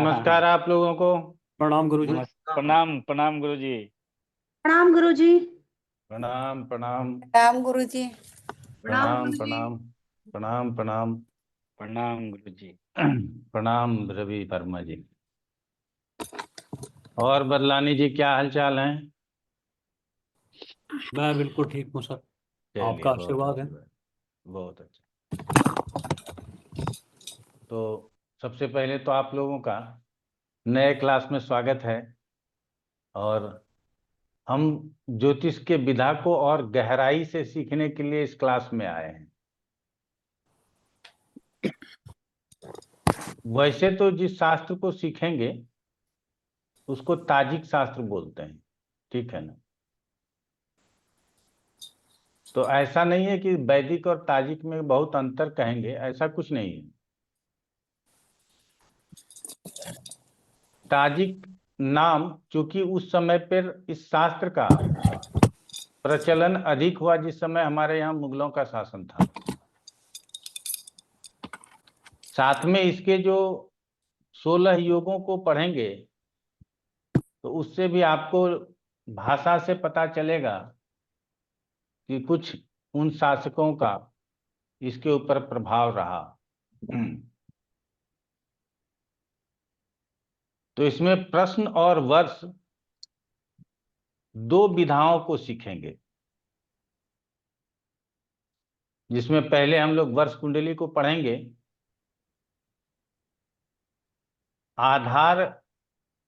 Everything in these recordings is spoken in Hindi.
नमस्कार आप लोगों को। प्रणाम गुरुजी। प्रणाम प्रणाम गुरुजी। प्रणाम गुरुजी। प्रणाम प्रणाम राम गुरुजी। प्रणाम प्रणाम प्रणाम प्रणाम प्रणाम गुरुजी। प्रणाम रवि वर्मा जी। और बदलानी जी, क्या हाल चाल है? मैं बिल्कुल ठीक हूँ सर। चलिए, आपका बहुत आशीर्वाद है। अच्छी बात, बहुत अच्छा। तो सबसे पहले तो आप लोगों का नए क्लास में स्वागत है। और हम ज्योतिष के विधा को और गहराई से सीखने के लिए इस क्लास में आए हैं। वैसे तो जिस शास्त्र को सीखेंगे उसको ताजिक शास्त्र बोलते हैं, ठीक है ना? तो ऐसा नहीं है कि वैदिक और ताजिक में बहुत अंतर कहेंगे, ऐसा कुछ नहीं है। ताजिक नाम चूंकि उस समय पर इस शास्त्र का प्रचलन अधिक हुआ जिस समय हमारे यहाँ मुगलों का शासन था। साथ में इसके जो 16 योगों को पढ़ेंगे तो उससे भी आपको भाषा से पता चलेगा कि कुछ उन शासकों का इसके ऊपर प्रभाव रहा। तो इसमें प्रश्न और वर्ष दो विधाओं को सीखेंगे, जिसमें पहले हम लोग वर्ष कुंडली को पढ़ेंगे। आधार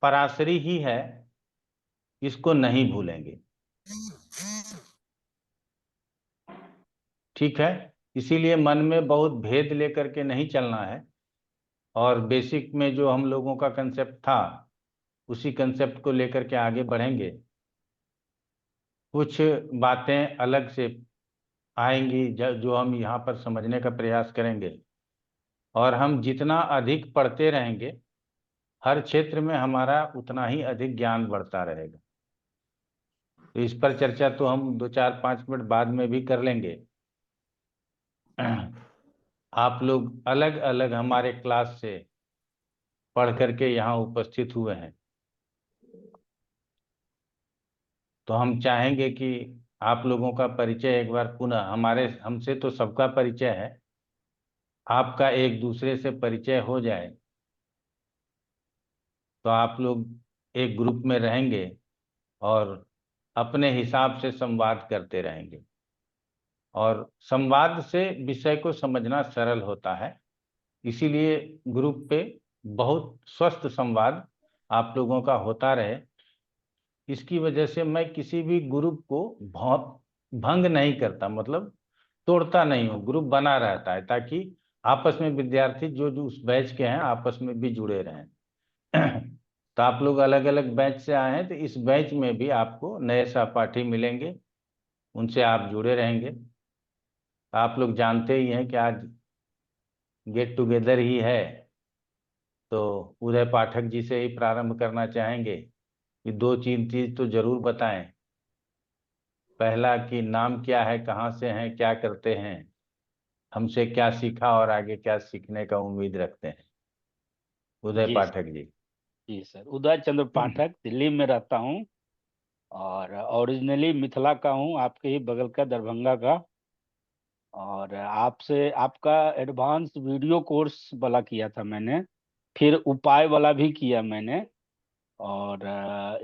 पराशरी ही है, इसको नहीं भूलेंगे, ठीक है? इसीलिए मन में बहुत भेद लेकर के नहीं चलना है और बेसिक में जो हम लोगों का कंसेप्ट था उसी कंसेप्ट को लेकर के आगे बढ़ेंगे। कुछ बातें अलग से आएंगी जो हम यहाँ पर समझने का प्रयास करेंगे। और हम जितना अधिक पढ़ते रहेंगे हर क्षेत्र में हमारा उतना ही अधिक ज्ञान बढ़ता रहेगा। तो इस पर चर्चा तो हम 2-4-5 मिनट बाद में भी कर लेंगे। आप लोग अलग अलग हमारे क्लास से पढ़ करके यहाँ उपस्थित हुए हैं, तो हम चाहेंगे कि आप लोगों का परिचय एक बार पुनः हमसे तो सबका परिचय है, आपका एक दूसरे से परिचय हो जाए तो आप लोग एक ग्रुप में रहेंगे और अपने हिसाब से संवाद करते रहेंगे। और संवाद से विषय को समझना सरल होता है, इसीलिए ग्रुप पे बहुत स्वस्थ संवाद आप लोगों का होता रहे। इसकी वजह से मैं किसी भी ग्रुप को भंग नहीं करता, मतलब तोड़ता नहीं हूँ, ग्रुप बना रहता है ताकि आपस में विद्यार्थी जो जो उस बैच के हैं आपस में भी जुड़े रहें। तो आप लोग अलग अलग बैच से आए हैं, तो इस बैच में भी आपको नए सहपाठी मिलेंगे, उनसे आप जुड़े रहेंगे। आप लोग जानते ही हैं कि आज गेट टुगेदर ही है, तो उदय पाठक जी से ही प्रारंभ करना चाहेंगे कि 2-3 चीज तो जरूर बताएं। पहला कि नाम क्या है, कहाँ से हैं, क्या करते हैं, हमसे क्या सीखा और आगे क्या सीखने का उम्मीद रखते हैं। उदय जी पाठक जी। जी सर, उदय चंद्र पाठक, दिल्ली में रहता हूँ और ओरिजिनली मिथिला का हूँ, आपके ही बगल का दरभंगा का। और आपसे आपका एडवांस वीडियो कोर्स वाला किया था मैंने, फिर उपाय वाला भी किया मैंने, और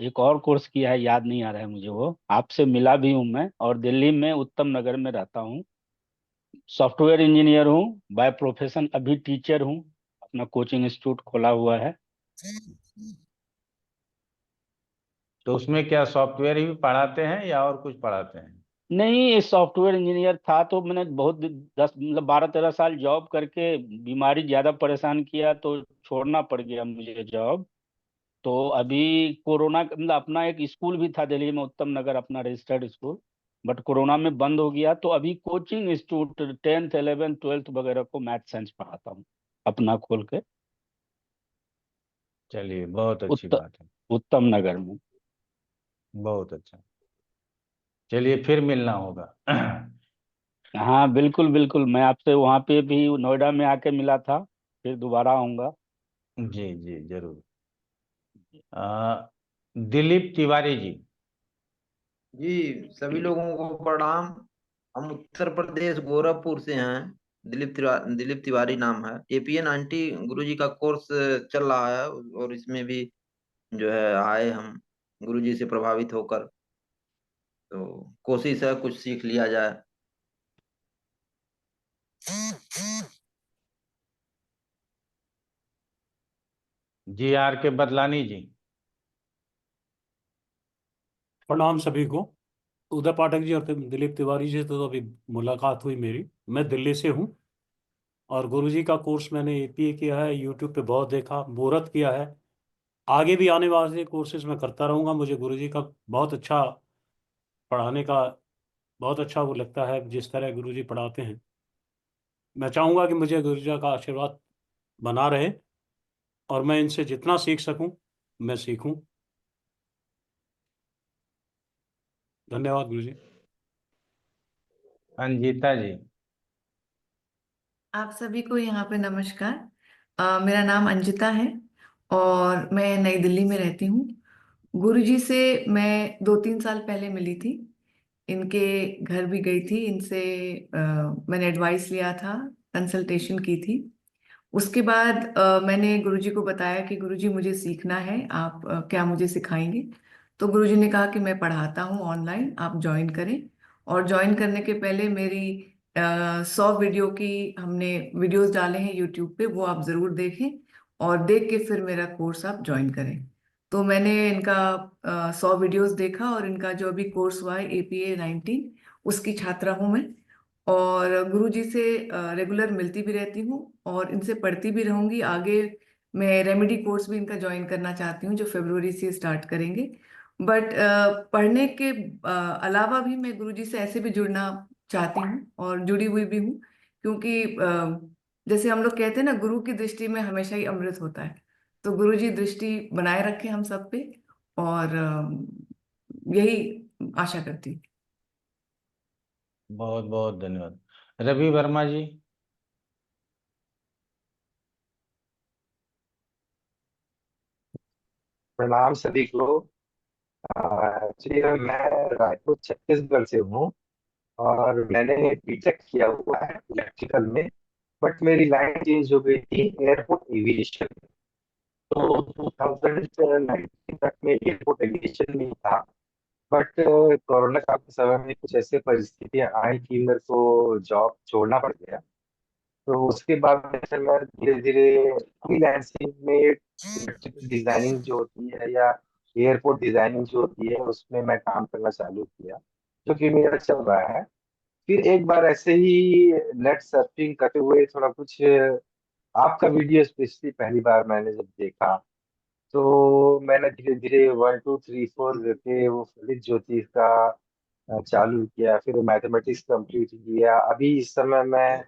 एक और कोर्स किया है, याद नहीं आ रहा है मुझे वो। आपसे मिला भी हूँ मैं, और दिल्ली में उत्तम नगर में रहता हूँ। सॉफ्टवेयर इंजीनियर हूँ बाय प्रोफेशन, अभी टीचर हूँ, अपना कोचिंग इंस्टीट्यूट खोला हुआ है। तो उसमें क्या सॉफ्टवेयर ही पढ़ाते हैं या और कुछ पढ़ाते हैं? नहीं, ये सॉफ्टवेयर इंजीनियर था तो मैंने बहुत 12 13 साल जॉब करके बीमारी ज्यादा परेशान किया तो छोड़ना पड़ गया मुझे जॉब। तो अभी कोरोना मतलब अपना एक स्कूल भी था दिल्ली में, उत्तम नगर, अपना रजिस्टर्ड स्कूल, बट कोरोना में बंद हो गया। तो अभी coaching institute 10th 11th 12th वगैरह को मैथ साइंस पढ़ाता हूँ अपना खोल के, चलिए, बहुत अच्छी उत्तम बात है, उत्तम नगर में। बहुत अच्छा। चलिए, फिर मिलना होगा। हाँ बिल्कुल बिल्कुल, मैं आपसे वहाँ पे भी नोएडा में आके मिला था, फिर दोबारा आऊंगा। जी जी जरूर। दिलीप तिवारी जी। जी, सभी लोगों को प्रणाम। हम उत्तर प्रदेश गोरखपुर से हैं। दिलीप तिवारी नाम है। एपीए 90 गुरु जी का कोर्स चल रहा है, और इसमें भी जो है आए हम गुरु जी से प्रभावित होकर। तो कोशिश है कुछ सीख लिया जाए। जी आर के बदलानी जी। प्रणाम सभी को। उदय पाठक जी और दिलीप तिवारी जी से तो अभी मुलाकात हुई मेरी। मैं दिल्ली से हूँ और गुरुजी का कोर्स मैंने एपीए किया है, यूट्यूब पे बहुत देखा, मुहूर्त किया है। आगे भी आने वाले कोर्सेज मैं करता रहूँगा। मुझे गुरुजी का बहुत अच्छा पढ़ाने का बहुत अच्छा वो लगता है, जिस तरह गुरुजी पढ़ाते हैं। मैं चाहूँगा कि मुझे गुरुजी का आशीर्वाद बना रहे और मैं इनसे जितना सीख सकूँ मैं सीखूँ। धन्यवाद गुरुजी। अंजिता जी। आप सभी को यहाँ पे नमस्कार। मेरा नाम अंजिता है और मैं नई दिल्ली में रहती हूँ। गुरुजी से मैं 2-3 साल पहले मिली थी। इनके घर भी गई थी। इनसे मैंने एडवाइस लिया था, कंसल्टेशन की थी। उसके बाद मैंने गुरुजी को बताया कि गुरुजी मुझे सीखना है, आप क्या मुझे सिखाएंगे। तो गुरुजी ने कहा कि मैं पढ़ाता हूँ ऑनलाइन, आप ज्वाइन करें। और ज्वाइन करने के पहले मेरी 100 वीडियो की हमने वीडियोस डाले हैं यूट्यूब पे, वो आप ज़रूर देखें और देख के फिर मेरा कोर्स आप ज्वाइन करें। तो मैंने इनका 100 वीडियोस देखा और इनका जो अभी कोर्स हुआ है एपीए 19, उसकी छात्रा हूँ मैं। और गुरुजी से रेगुलर मिलती भी रहती हूँ और इनसे पढ़ती भी रहूंगी आगे। मैं रेमेडी कोर्स भी इनका ज्वाइन करना चाहती हूँ जो फरवरी से स्टार्ट करेंगे। बट पढ़ने के अलावा भी मैं गुरुजी से ऐसे भी जुड़ना चाहती हूँ और जुड़ी हुई भी हूँ, क्योंकि जैसे हम लोग कहते हैं ना, गुरु की दृष्टि में हमेशा ही अमृत होता है। तो गुरुजी दृष्टि बनाए रखे हम सब पे, और यही आशा करती हूँ। बहुत बहुत धन्यवाद। रवि वर्मा जी। प्रणाम सभी को। एक्चुअली मैं रायपुर छत्तीसगढ़ से हूँ और मैंने बीटेक किया हुआ है इलेक्ट्रिकल में। बट मेरी लाइन चेंज हो गई थी एयरपोर्ट एविएशन। तो 2019 तक मैं एयरपोर्ट एविएशन में ही था। बट कोरोना काल के समय में कुछ ऐसे परिस्थितियां आई कि मेरे को जॉब छोड़ना पड़ गया। तो उसके बाद में फिर मैं धीरे धीरे फ्रीलांसिंग में इलेक्ट्रिकल डिजाइनिंग जो होती है या एयरपोर्ट डिजाइनिंग जो होती है उसमें मैं काम करना चालू किया, जो कि मेरा चल रहा है। फिर एक बार ऐसे ही नेट सर्फिंग करते हुए थोड़ा कुछ आपका वीडियो स्पेशली पहली बार मैंने जब देखा, तो मैंने धीरे धीरे 1 2 3 4 करके वो फलित ज्योति का चालू किया। फिर मैथमेटिक्स कंप्लीट किया। अभी इस समय मैं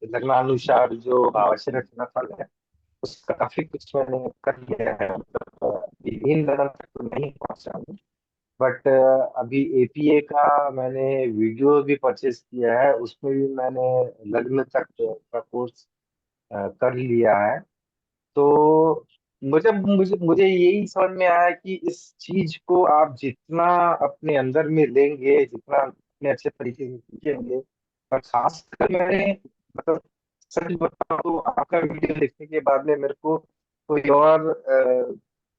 लग्नानुसार जो आवश्यक रचनाफल है उसका काफी कुछ मैंने कर लिया है। मतलब विभिन्न लगन तक तो नहीं पहुंचा हूँ, बट अभी एपीए का मैंने वीडियो भी परचेज किया है, उसमें भी मैंने लग्न तक का कोर्स कर लिया है। तो मुझे मुझे मुझे यही समझ में आया कि इस चीज को आप जितना अपने अंदर में लेंगे, जितना अपने अच्छे तरीके से सीखेंगे। और खासकर मैंने मतलब सच बताऊं तो आपका वीडियो देखने के बाद में मेरे को कोई और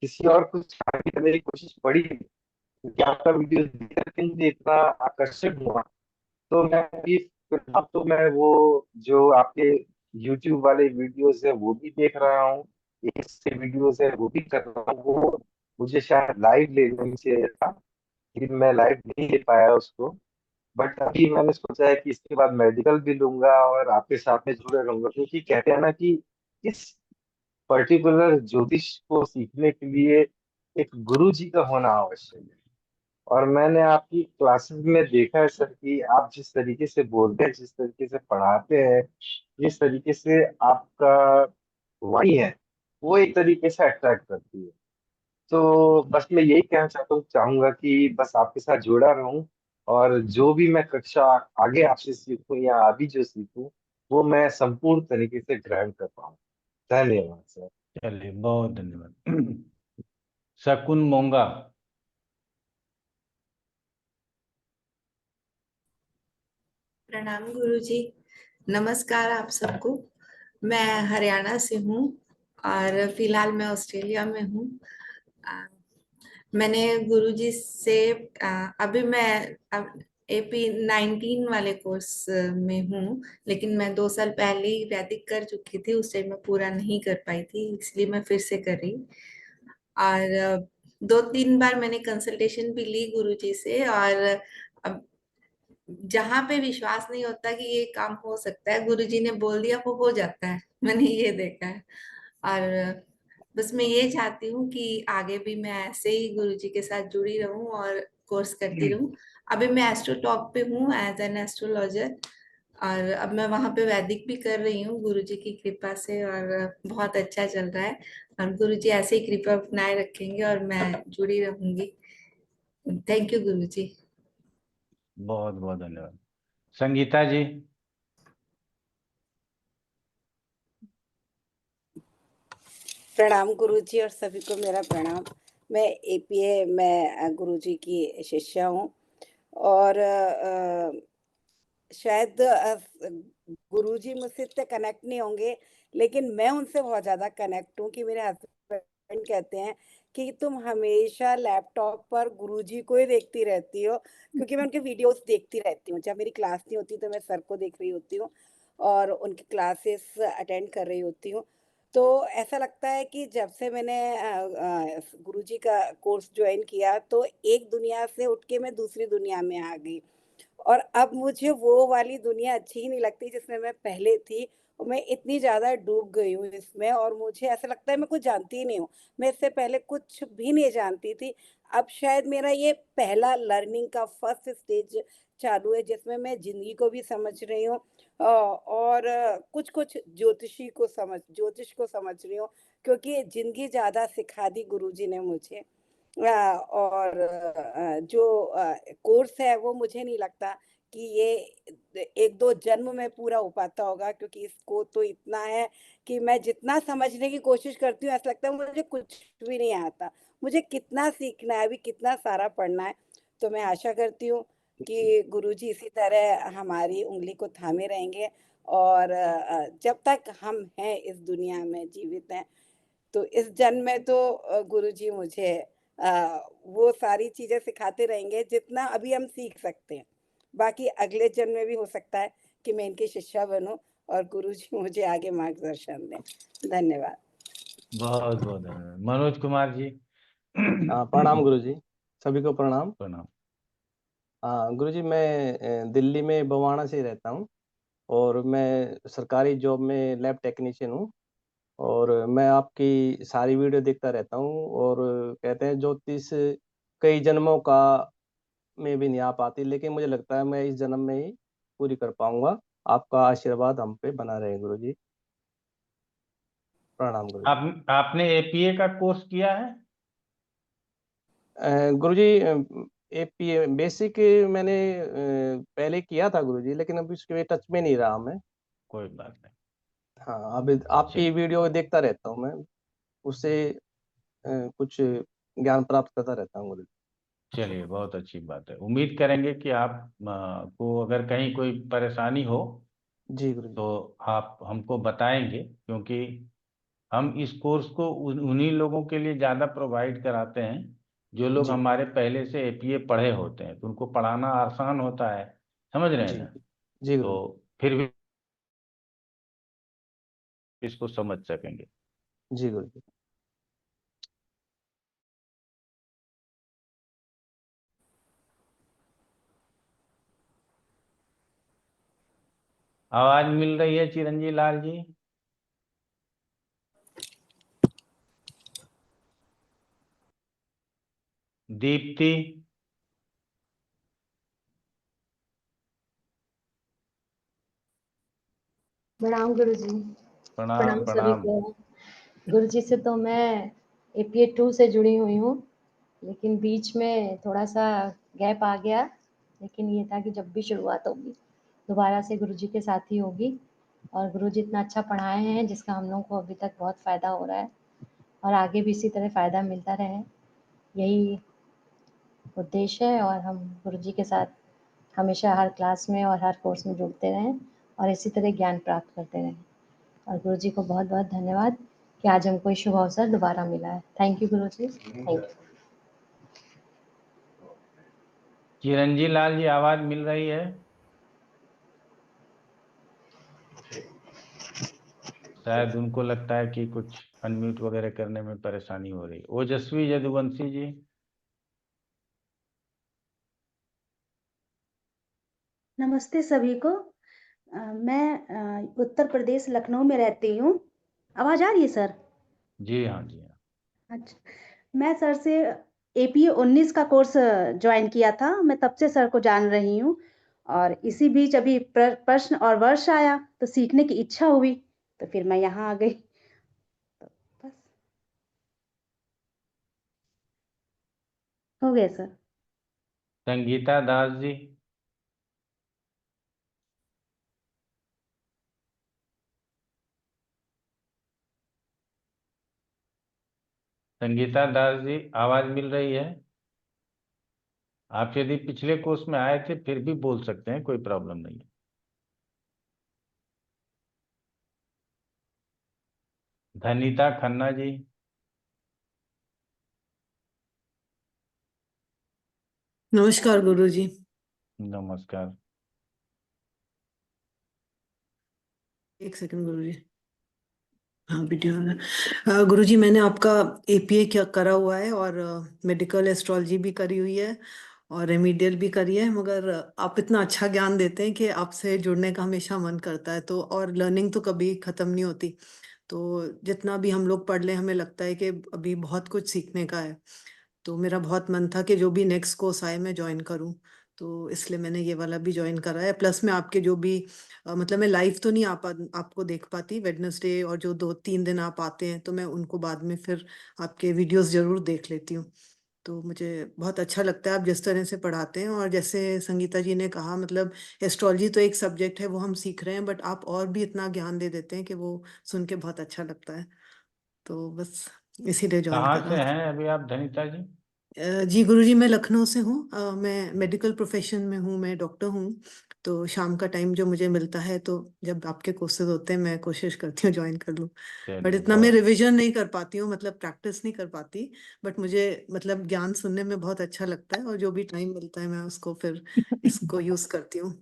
किसी और कुछ आगे करने की कोशिश पड़ी नहीं, क्योंकि आपका वीडियो देख करके मुझे इतना आकर्षक हुआ। तो मैं अभी फिलहाल तो मैं वो जो आपके YouTube वाले वीडियोस है वो भी देख रहा हूँ, इसके वीडियोस है वो भी कर रहा हूँ। वो मुझे शायद लाइव ले लेना चाहिए था, लेकिन मैं लाइव नहीं ले पाया उसको। बट अभी मैंने सोचा है कि इसके बाद मेडिकल भी लूंगा और आपके साथ में जुड़े रहूंगा, क्योंकि कहते हैं ना कि इस पर्टिकुलर ज्योतिष को सीखने के लिए एक गुरु जी का होना आवश्यक है। और मैंने आपकी क्लासेस में देखा है सर कि आप जिस तरीके से बोलते हैं, जिस तरीके से पढ़ाते हैं, जिस तरीके से आपका वाणी है, वो एक तरीके से अट्रैक्ट करती है। तो बस मैं यही कहना चाहूंगा कि बस आपके साथ जुड़ा रहूं और जो भी मैं कक्षा आगे आपसे सीखूं या अभी जो सीखूं वो मैं संपूर्ण तरीके से ग्रहण कर पाऊं। धन्यवाद सर। चलिए, बहुत धन्यवाद। शकुन मोंगा। प्रणाम गुरुजी। नमस्कार आप सबको। मैं हरियाणा से हूँ और फिलहाल मैं ऑस्ट्रेलिया में हूँ। मैंने गुरुजी से अभी मैं AP 19 वाले कोर्स में हूँ, लेकिन मैं 2 साल पहले ही वैदिक कर चुकी थी। उस टाइम मैं पूरा नहीं कर पाई थी, इसलिए मैं फिर से कर रही। और 2-3 बार मैंने कंसल्टेशन भी ली गुरुजी से, और अब जहां पे विश्वास नहीं होता कि ये काम हो सकता है, गुरुजी ने बोल दिया वो हो जाता है। मैंने ये देखा है। और बस मैं ये चाहती हूँ कि आगे भी मैं ऐसे ही गुरुजी के साथ जुड़ी रहूं और कोर्स करती रहूं। अभी मैं एस्ट्रो टॉक पे हूँ एज एन एस्ट्रोलॉजर, और अब मैं वहां पे वैदिक भी कर रही हूँ गुरुजी की कृपा से, और बहुत अच्छा चल रहा है। और गुरुजी ऐसे ही कृपा बनाए रखेंगे और मैं जुड़ी रहूंगी। थैंक यू गुरुजी। बहुत बहुत धन्यवाद। संगीता जी। प्रणाम गुरुजी और सभी को मेरा प्रणाम। मैं APA में गुरुजी की शिष्या हूँ और शायद गुरुजी मुझसे इतने कनेक्ट नहीं होंगे, लेकिन मैं उनसे बहुत ज़्यादा कनेक्ट हूँ कि मेरे हस्बैंड कहते हैं कि तुम हमेशा लैपटॉप पर गुरुजी को ही देखती रहती हो, क्योंकि मैं उनके वीडियोस देखती रहती हूँ। जब मेरी क्लास नहीं होती तो मैं सर को देख रही होती हूँ और उनकी क्लासेस अटेंड कर रही होती हूँ। तो ऐसा लगता है कि जब से मैंने गुरुजी का कोर्स ज्वाइन किया तो एक दुनिया से उठ के मैं दूसरी दुनिया में आ गई, और अब मुझे वो वाली दुनिया अच्छी ही नहीं लगती जिसमें मैं पहले थी। और मैं इतनी ज़्यादा डूब गई हूँ इसमें, और मुझे ऐसा लगता है मैं कुछ जानती ही नहीं हूँ। मैं इससे पहले कुछ भी नहीं जानती थी। अब शायद मेरा ये पहला लर्निंग का फर्स्ट स्टेज चालू है, जिसमें मैं जिंदगी को भी समझ रही हूँ और कुछ कुछ ज्योतिष को समझ रही हूँ, क्योंकि जिंदगी ज़्यादा सिखा दी गुरुजी ने मुझे। और जो कोर्स है वो मुझे नहीं लगता कि ये 1-2 जन्म में पूरा हो पाता होगा, क्योंकि इसको तो इतना है कि मैं जितना समझने की कोशिश करती हूँ ऐसा लगता है मुझे कुछ भी नहीं आता। मुझे कितना सीखना है, अभी कितना सारा पढ़ना है। तो मैं आशा करती हूँ कि गुरुजी इसी तरह हमारी उंगली को थामे रहेंगे, और जब तक हम हैं इस दुनिया में जीवित हैं, तो इस जन्म में तो गुरुजी मुझे वो सारी चीजें सिखाते रहेंगे जितना अभी हम सीख सकते हैं। बाकी अगले जन्म में भी हो सकता है कि मैं इनकी शिष्या बनूं और गुरुजी मुझे आगे मार्गदर्शन दें। धन्यवाद। बहुत बहुत धन्यवाद। मनोज कुमार जी। प्रणाम गुरुजी, सभी को प्रणाम। प्रणाम। गुरुजी, मैं दिल्ली में बवाना से रहता हूँ और मैं सरकारी जॉब में लैब टेक्नीशियन हूँ। और मैं आपकी सारी वीडियो देखता रहता हूँ, और कहते हैं ज्योतिष कई जन्मों का में भी नहीं आ पाती, लेकिन मुझे लगता है मैं इस जन्म में ही पूरी कर पाऊंगा। आपका आशीर्वाद हम पे बना रहे गुरुजी। प्रणाम गुरुजी। आपने APA का कोर्स किया है? गुरुजी, APA बेसिक मैंने पहले किया था गुरुजी, लेकिन अभी उसके टच में नहीं रहा मैं। कोई बात नहीं। हाँ, अभी आपकी वीडियो देखता रहता हूँ मैं, उससे कुछ ज्ञान प्राप्त करता रहता हूँ गुरुजी। चलिए, बहुत अच्छी बात है। उम्मीद करेंगे कि आप को अगर कहीं कोई परेशानी हो जी गुरुजी। तो आप हमको बताएंगे, क्योंकि हम इस कोर्स को उन्हीं लोगों के लिए ज़्यादा प्रोवाइड कराते हैं जो लोग जी हमारे पहले से APA पढ़े होते हैं, तो उनको पढ़ाना आसान होता है। समझ रहे हैं जी। ना? जी गुरुजी। तो फिर भी इसको समझ सकेंगे। जी गुरुजी। आवाज मिल रही है चिरंजीव लाल जी? दीप्ति। प्रणाम गुरुजी। प्रणाम प्रणाम सभी प्रणाम। को। गुरुजी से तो मैं APA 2 से जुड़ी हुई हूँ, लेकिन बीच में थोड़ा सा गैप आ गया। लेकिन ये था कि जब भी शुरुआत होगी दोबारा से गुरुजी के साथ ही होगी। और गुरुजी इतना अच्छा पढ़ाए हैं जिसका हम लोगों को अभी तक बहुत फ़ायदा हो रहा है। और आगे भी इसी तरह फ़ायदा मिलता रहे, यही उद्देश्य है। और हम गुरुजी के साथ हमेशा हर क्लास में और हर कोर्स में जुड़ते रहें और इसी तरह ज्ञान प्राप्त करते रहें। और गुरुजी को बहुत बहुत धन्यवाद कि आज हमको ये शुभ अवसर दोबारा मिला है। Thank you Guruji, thank you. Chiranji Lal ji, आवाज मिल रही है? शायद उनको लगता है कि कुछ अनम्यूट वगैरह करने में परेशानी हो रही है। ओजस्वी यदुवंशी जी। नमस्ते सभी को। मैं उत्तर प्रदेश लखनऊ में रहती हूँ। आवाज आ रही है सर? जी हाँ, जी हाँ। अच्छा, मैं सर से एपीए 19 का कोर्स ज्वाइन किया था। मैं तब से सर को जान रही हूँ और इसी बीच अभी प्रश्न और वर्ष आया तो सीखने की इच्छा हुई तो फिर मैं यहाँ आ गई। तो बस हो गया सर। संगीता दास जी। संगीता दास जी, आवाज मिल रही है? आप यदि पिछले कोर्स में आए थे फिर भी बोल सकते हैं, कोई प्रॉब्लम नहीं है। धनीता खन्ना जी। नमस्कार गुरुजी। नमस्कार। एक सेकंड गुरुजी। हाँ, वीडियो। गुरुजी, मैंने आपका एपीए क्या करा हुआ है और मेडिकल एस्ट्रोलॉजी भी करी हुई है और रेमीडियल भी करी है, मगर आप इतना अच्छा ज्ञान देते हैं कि आपसे जुड़ने का हमेशा मन करता है। तो और लर्निंग तो कभी ख़त्म नहीं होती। तो जितना भी हम लोग पढ़ लें हमें लगता है कि अभी बहुत कुछ सीखने का है। तो मेरा बहुत मन था कि जो भी नेक्स्ट कोर्स आए मैं ज्वाइन करूं, तो इसलिए मैंने ये वाला भी ज्वाइन करा है। प्लस में आपके जो भी मतलब मैं लाइव तो नहीं आपको देख पाती वेडनेसडे, और जो 2-3 दिन आप आते हैं तो मैं उनको बाद में फिर आपके वीडियोस जरूर देख लेती हूँ। तो मुझे बहुत अच्छा लगता है आप जिस तरह से पढ़ाते हैं। और जैसे संगीता जी ने कहा, मतलब एस्ट्रोलॉजी तो एक सब्जेक्ट है, वो हम सीख रहे हैं, बट आप और भी इतना ज्ञान दे देते हैं कि वो सुन के बहुत अच्छा लगता है। तो बस इसीलिए ज्वाइन कहाँ से करा। हैं अभी आप धनीता जी? जी गुरुजी, मैं लखनऊ से हूँ। मैं मेडिकल प्रोफेशन में हूँ, मैं डॉक्टर हूँ। तो शाम का टाइम जो मुझे मिलता है, तो जब आपके कोर्सेज होते हैं मैं कोशिश करती हूँ ज्वाइन कर लूँ। बट चलिए, इतना मैं रिवीजन नहीं कर पाती हूँ, मतलब प्रैक्टिस नहीं कर पाती। बट मुझे मतलब ज्ञान सुनने में बहुत अच्छा लगता है और जो भी टाइम मिलता है मैं उसको फिर इसको यूज करती हूँ।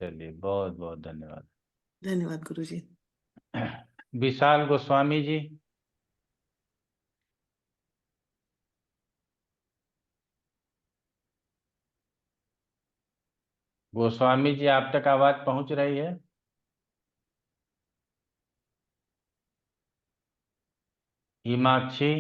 चलिए, बहुत बहुत धन्यवाद। धन्यवाद गुरुजी। विशाल गोस्वामी जी। गोस्वामी जी, आप तक आवाज पहुंच रही है? हिमाक्षी।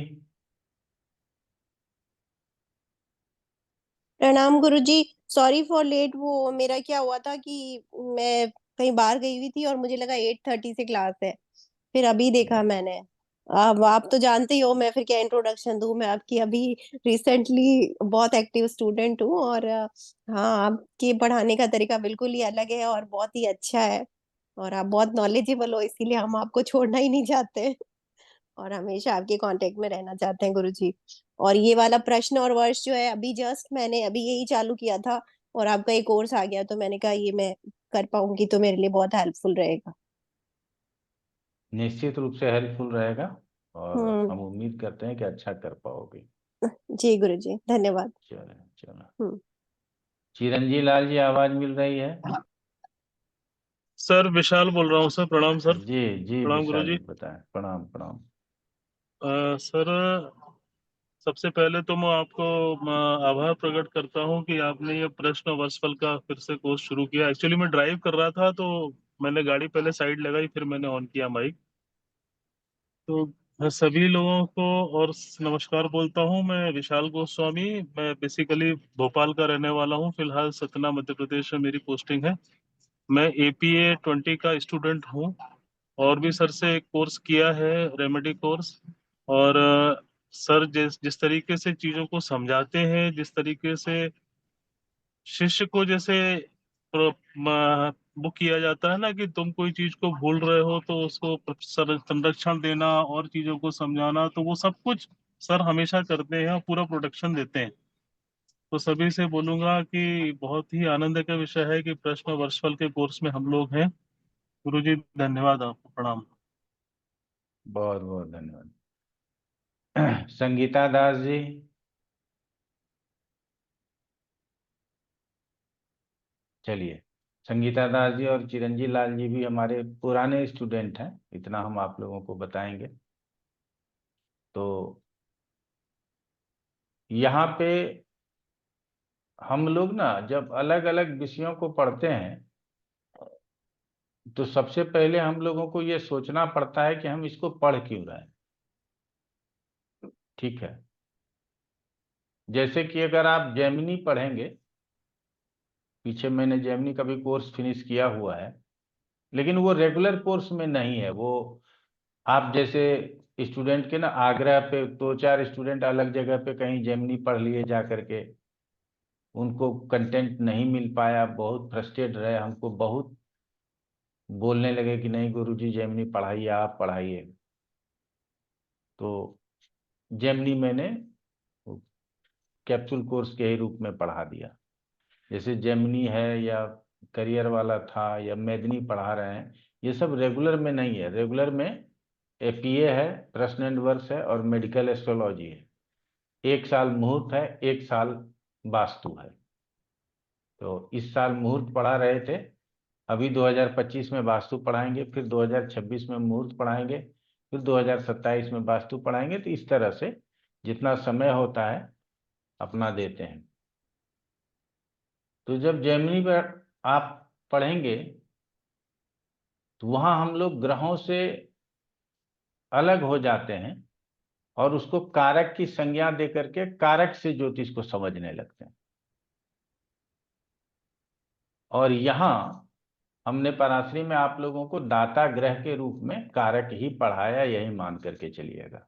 प्रणाम गुरुजी। Sorry for late. वो मेरा क्या हुआ था कि मैं कहीं बाहर गई हुई थी और मुझे लगा 8:30 से क्लास है, फिर अभी देखा मैंने। अब आप तो जानते ही हो, मैं फिर क्या इंट्रोडक्शन दूं। मैं आपकी अभी रिसेंटली बहुत एक्टिव स्टूडेंट हूँ और हाँ, आपके पढ़ाने का तरीका बिल्कुल ही अलग है और बहुत ही अच्छा है और आप बहुत नॉलेजेबल हो, इसीलिए हम आपको छोड़ना ही नहीं चाहते और हमेशा आपके कांटेक्ट में रहना चाहते हैं गुरुजी। और ये वाला प्रश्न और वर्ष जो है, अभी जस्ट मैंने अभी यही चालू किया था और आपका एक कोर्स आ गया, तो मैंने कहा ये मैं कर पाऊंगी तो मेरे लिए बहुत हेल्पफुल रहेगा। निश्चित रूप से हेल्पफुल रहेगा और हम्म। हम उम्मीद करते हैं कि अच्छा कर पाओगे। जी गुरुजी, धन्यवाद। चलो चलो। हम्म। चिरंजी लाल जी, आवाज मिल रही है? सर विशाल बोल रहा हूँ सर। प्रणाम सर। जी जी प्रणाम विशाल गुरुजी। जी, बताएं। प्रणाम प्रणाम। सर, सबसे पहले तो मैं आपको आभार प्रकट करता हूँ कि आपने ये प्रश्न वर्षफल का फिर से कोर्स शुरू किया। एक्चुअली मैं ड्राइव कर रहा था तो मैंने गाड़ी पहले साइड लगाई, फिर मैंने ऑन किया माइक। तो मैं सभी लोगों को और नमस्कार बोलता हूँ। मैं विशाल गोस्वामी, मैं बेसिकली भोपाल का रहने वाला हूँ। फिलहाल सतना मध्य प्रदेश में मेरी पोस्टिंग है। मैं एपीए 20 का स्टूडेंट हूँ और भी सर से एक कोर्स किया है, रेमेडी कोर्स। और सर जिस जिस तरीके से चीजों को समझाते हैं, जिस तरीके से शिष्य को जैसे बुक किया जाता है ना कि तुम कोई चीज को भूल रहे हो तो उसको संरक्षण देना और चीजों को समझाना, तो वो सब कुछ सर हमेशा करते हैं और पूरा प्रोटेक्शन देते हैं। तो सभी से बोलूंगा कि बहुत ही आनंद का विषय है कि प्रश्न और वर्षफल के कोर्स में हम लोग हैं। गुरुजी धन्यवाद, आपको प्रणाम। बहुत बहुत धन्यवाद। संगीता दास जी। चलिए, संगीता दास जी और चिरंजीव लाल जी भी हमारे पुराने स्टूडेंट हैं, इतना हम आप लोगों को बताएंगे। तो यहाँ पे हम लोग ना जब अलग अलग विषयों को पढ़ते हैं तो सबसे पहले हम लोगों को ये सोचना पड़ता है कि हम इसको पढ़ क्यों रहे हैं। ठीक है, जैसे कि अगर आप जेमिनी पढ़ेंगे, पीछे मैंने जेमिनी का भी कोर्स फिनिश किया हुआ है, लेकिन वो रेगुलर कोर्स में नहीं है। वो आप जैसे स्टूडेंट के ना आग्रह पे 2-4 स्टूडेंट अलग जगह पे कहीं जेमिनी पढ़ लिए जा करके, उनको कंटेंट नहीं मिल पाया, बहुत फ्रस्ट्रेट रहे, हमको बहुत बोलने लगे कि नहीं गुरुजी जेमिनी पढ़ाइए, आप पढ़ाइए। तो जेमिनी मैंने कैप्सूल कोर्स के ही रूप में पढ़ा दिया। जैसे जेमिनी है या करियर वाला था या मेदनी पढ़ा रहे हैं, ये सब रेगुलर में नहीं है। रेगुलर में एपीए है, प्रश्न एंड वर्ष है और मेडिकल एस्ट्रोलॉजी है। 1 साल मुहूर्त है, 1 साल वास्तु है। तो इस साल मुहूर्त पढ़ा रहे थे, अभी 2025 में वास्तु पढ़ाएंगे, फिर 2026 में मुहूर्त पढ़ाएंगे, फिर 2027 में वास्तु पढ़ाएंगे। तो इस तरह से जितना समय होता है अपना देते हैं। तो जब जेमिनी पर आप पढ़ेंगे तो वहां हम लोग ग्रहों से अलग हो जाते हैं और उसको कारक की संज्ञा दे करके कारक से ज्योतिष को समझने लगते हैं। और यहाँ हमने पराश्री में आप लोगों को दाता ग्रह के रूप में कारक ही पढ़ाया, यही मान करके चलिएगा।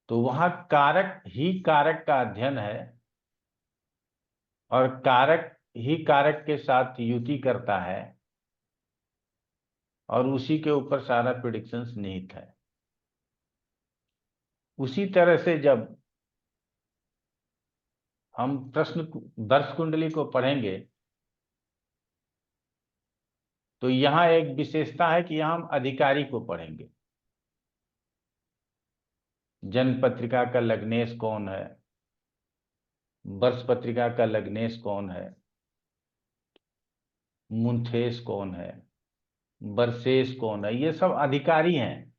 तो वहां कारक ही कारक का अध्ययन है और कारक ही कारक के साथ युति करता है और उसी के ऊपर सारा प्रिडिक्शंस निहित है। उसी तरह से जब हम प्रश्न वर्ष कुंडली को पढ़ेंगे तो यहाँ एक विशेषता है कि यहाँ हम अधिकारी को पढ़ेंगे। जन्म पत्रिका का लग्नेश कौन है, वर्ष पत्रिका का लग्नेश कौन है, मुंथेश कौन है, वर्षेश कौन है, ये सब अधिकारी हैं।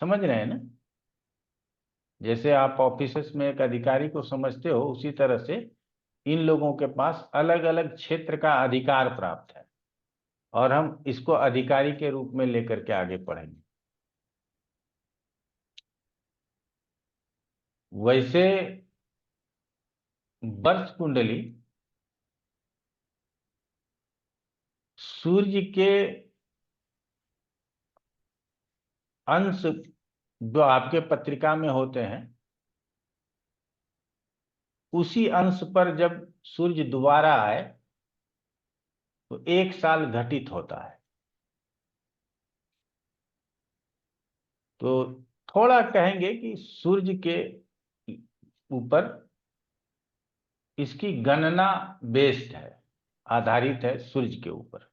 समझ रहे हैं ना? जैसे आप ऑफिसेस में एक अधिकारी को समझते हो, उसी तरह से इन लोगों के पास अलग अलग क्षेत्र का अधिकार प्राप्त है और हम इसको अधिकारी के रूप में लेकर के आगे पढ़ेंगे। वैसे वर्ष कुंडली सूर्य के अंश जो आपके पत्रिका में होते हैं, उसी अंश पर जब सूर्य दोबारा आए तो 1 साल घटित होता है। तो थोड़ा कहेंगे कि सूर्य के ऊपर इसकी गणना बेस्ड है, आधारित है सूर्य के ऊपर।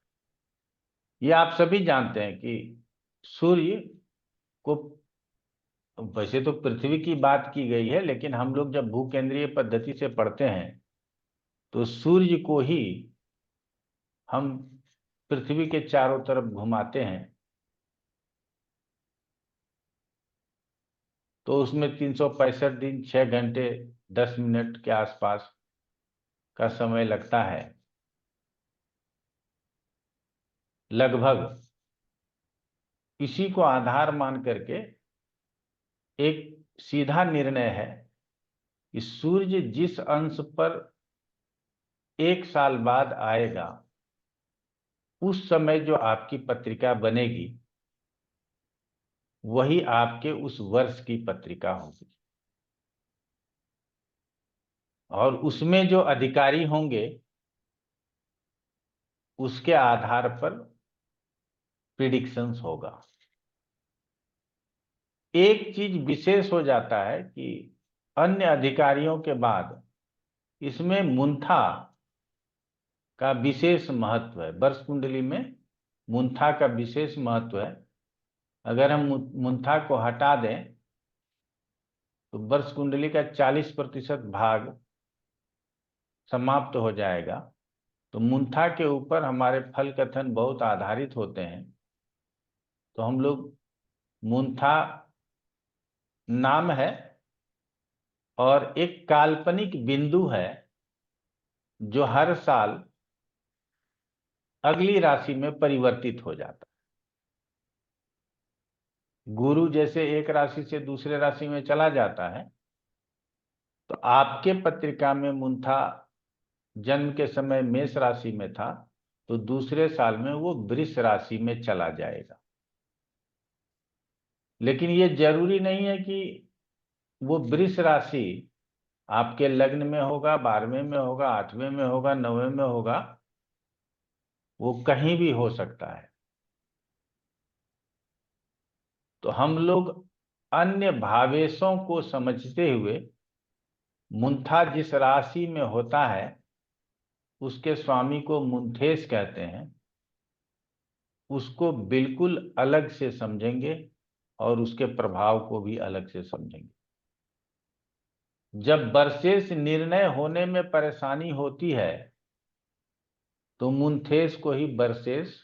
ये आप सभी जानते हैं कि सूर्य को, वैसे तो पृथ्वी की बात की गई है, लेकिन हम लोग जब भूकेंद्रीय पद्धति से पढ़ते हैं तो सूर्य को ही हम पृथ्वी के चारों तरफ घुमाते हैं। तो उसमें 365 दिन 6 घंटे 10 मिनट के आसपास का समय लगता है लगभग। इसी को आधार मान करके एक सीधा निर्णय है कि सूर्य जिस अंश पर 1 साल बाद आएगा, उस समय जो आपकी पत्रिका बनेगी वही आपके उस वर्ष की पत्रिका होगी। और उसमें जो अधिकारी होंगे उसके आधार पर प्रिडिक्शंस होगा। एक चीज विशेष हो जाता है कि अन्य अधिकारियों के बाद इसमें मुंथा का विशेष महत्व है। वर्ष कुंडली में मुंथा का विशेष महत्व है। अगर हम मुंथा को हटा दें तो वर्ष कुंडली का 40% भाग समाप्त हो जाएगा। तो मुंथा के ऊपर हमारे फल कथन बहुत आधारित होते हैं। तो हम लोग मुंथा नाम है और एक काल्पनिक बिंदु है जो हर साल अगली राशि में परिवर्तित हो जाता है। गुरु जैसे एक राशि से दूसरे राशि में चला जाता है, तो आपके पत्रिका में मुंथा जन्म के समय मेष राशि में था, तो दूसरे साल में वो वृष राशि में चला जाएगा। लेकिन ये जरूरी नहीं है कि वो वृष राशि आपके लग्न में होगा, 12वें में होगा, 8वें में होगा, 9वें में होगा, वो कहीं भी हो सकता है। तो हम लोग अन्य भावेशों को समझते हुए मुंथा जिस राशि में होता है उसके स्वामी को मुंथेश कहते हैं, उसको बिल्कुल अलग से समझेंगे और उसके प्रभाव को भी अलग से समझेंगे। जब वर्षेश निर्णय होने में परेशानी होती है तो मुंथेश को ही वर्षेश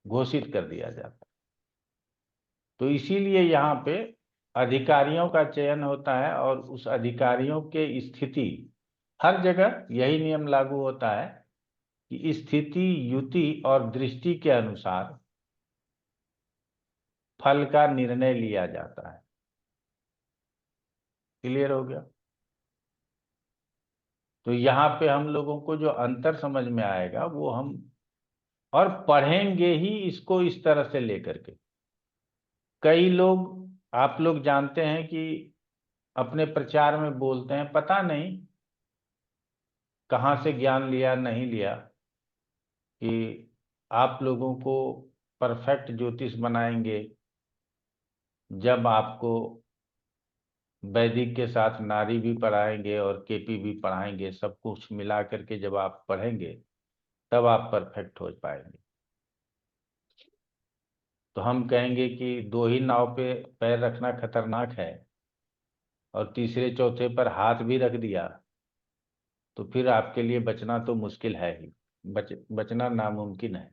घोषित कर दिया जाता है। तो इसीलिए यहाँ पे अधिकारियों का चयन होता है और उस अधिकारियों के स्थिति हर जगह यही नियम लागू होता है कि स्थिति, युति और दृष्टि के अनुसार फल का निर्णय लिया जाता है। क्लियर हो गया? तो यहाँ पे हम लोगों को जो अंतर समझ में आएगा वो हम और पढ़ेंगे ही इसको इस तरह से लेकर के। कई लोग, आप लोग जानते हैं कि अपने प्रचार में बोलते हैं, पता नहीं कहाँ से ज्ञान लिया नहीं लिया, कि आप लोगों को परफेक्ट ज्योतिष बनाएंगे जब आपको वैदिक के साथ नारी भी पढ़ाएंगे और केपी भी पढ़ाएंगे, सब कुछ मिला करके जब आप पढ़ेंगे तब आप परफेक्ट हो पाएंगे। तो हम कहेंगे कि दो ही नाव पे पैर रखना खतरनाक है और तीसरे चौथे पर हाथ भी रख दिया तो फिर आपके लिए बचना तो मुश्किल है ही, बचना नामुमकिन है।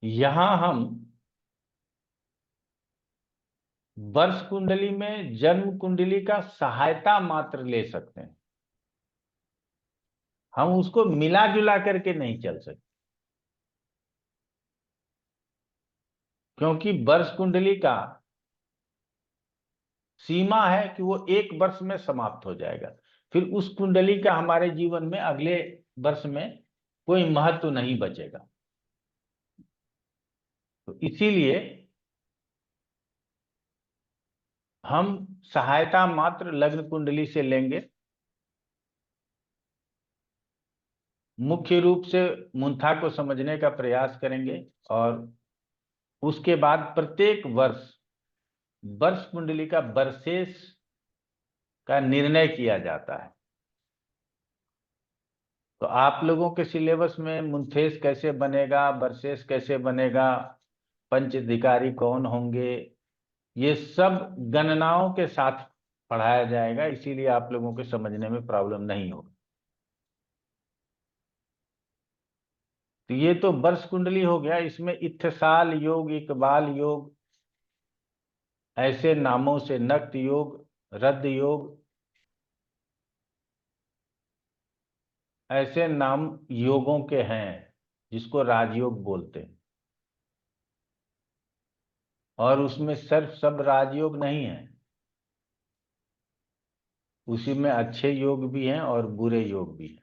यहां हम वर्ष कुंडली में जन्म कुंडली का सहायता मात्र ले सकते हैं, हम उसको मिला जुला करके नहीं चल सकते, क्योंकि वर्ष कुंडली का सीमा है कि वो 1 वर्ष में समाप्त हो जाएगा। फिर उस कुंडली का हमारे जीवन में अगले वर्ष में कोई महत्व नहीं बचेगा। तो इसीलिए हम सहायता मात्र लग्न कुंडली से लेंगे। मुख्य रूप से मुंथा को समझने का प्रयास करेंगे और उसके बाद प्रत्येक वर्ष वर्ष कुंडली का वर्षेश का निर्णय किया जाता है। तो आप लोगों के सिलेबस में मुंथेश कैसे बनेगा, वर्षेश कैसे बनेगा, पंच अधिकारी कौन होंगे, ये सब गणनाओं के साथ पढ़ाया जाएगा। इसीलिए आप लोगों के समझने में प्रॉब्लम नहीं होगी। तो ये तो वर्ष कुंडली हो गया। इसमें इत्थसाल योग, इकबाल योग, ऐसे नामों से नक्त योग, रद्द योग, ऐसे नाम योगों के हैं जिसको राजयोग बोलते हैं। और उसमें सिर्फ सब राजयोग नहीं है, उसी में अच्छे योग भी हैं और बुरे योग भी हैं।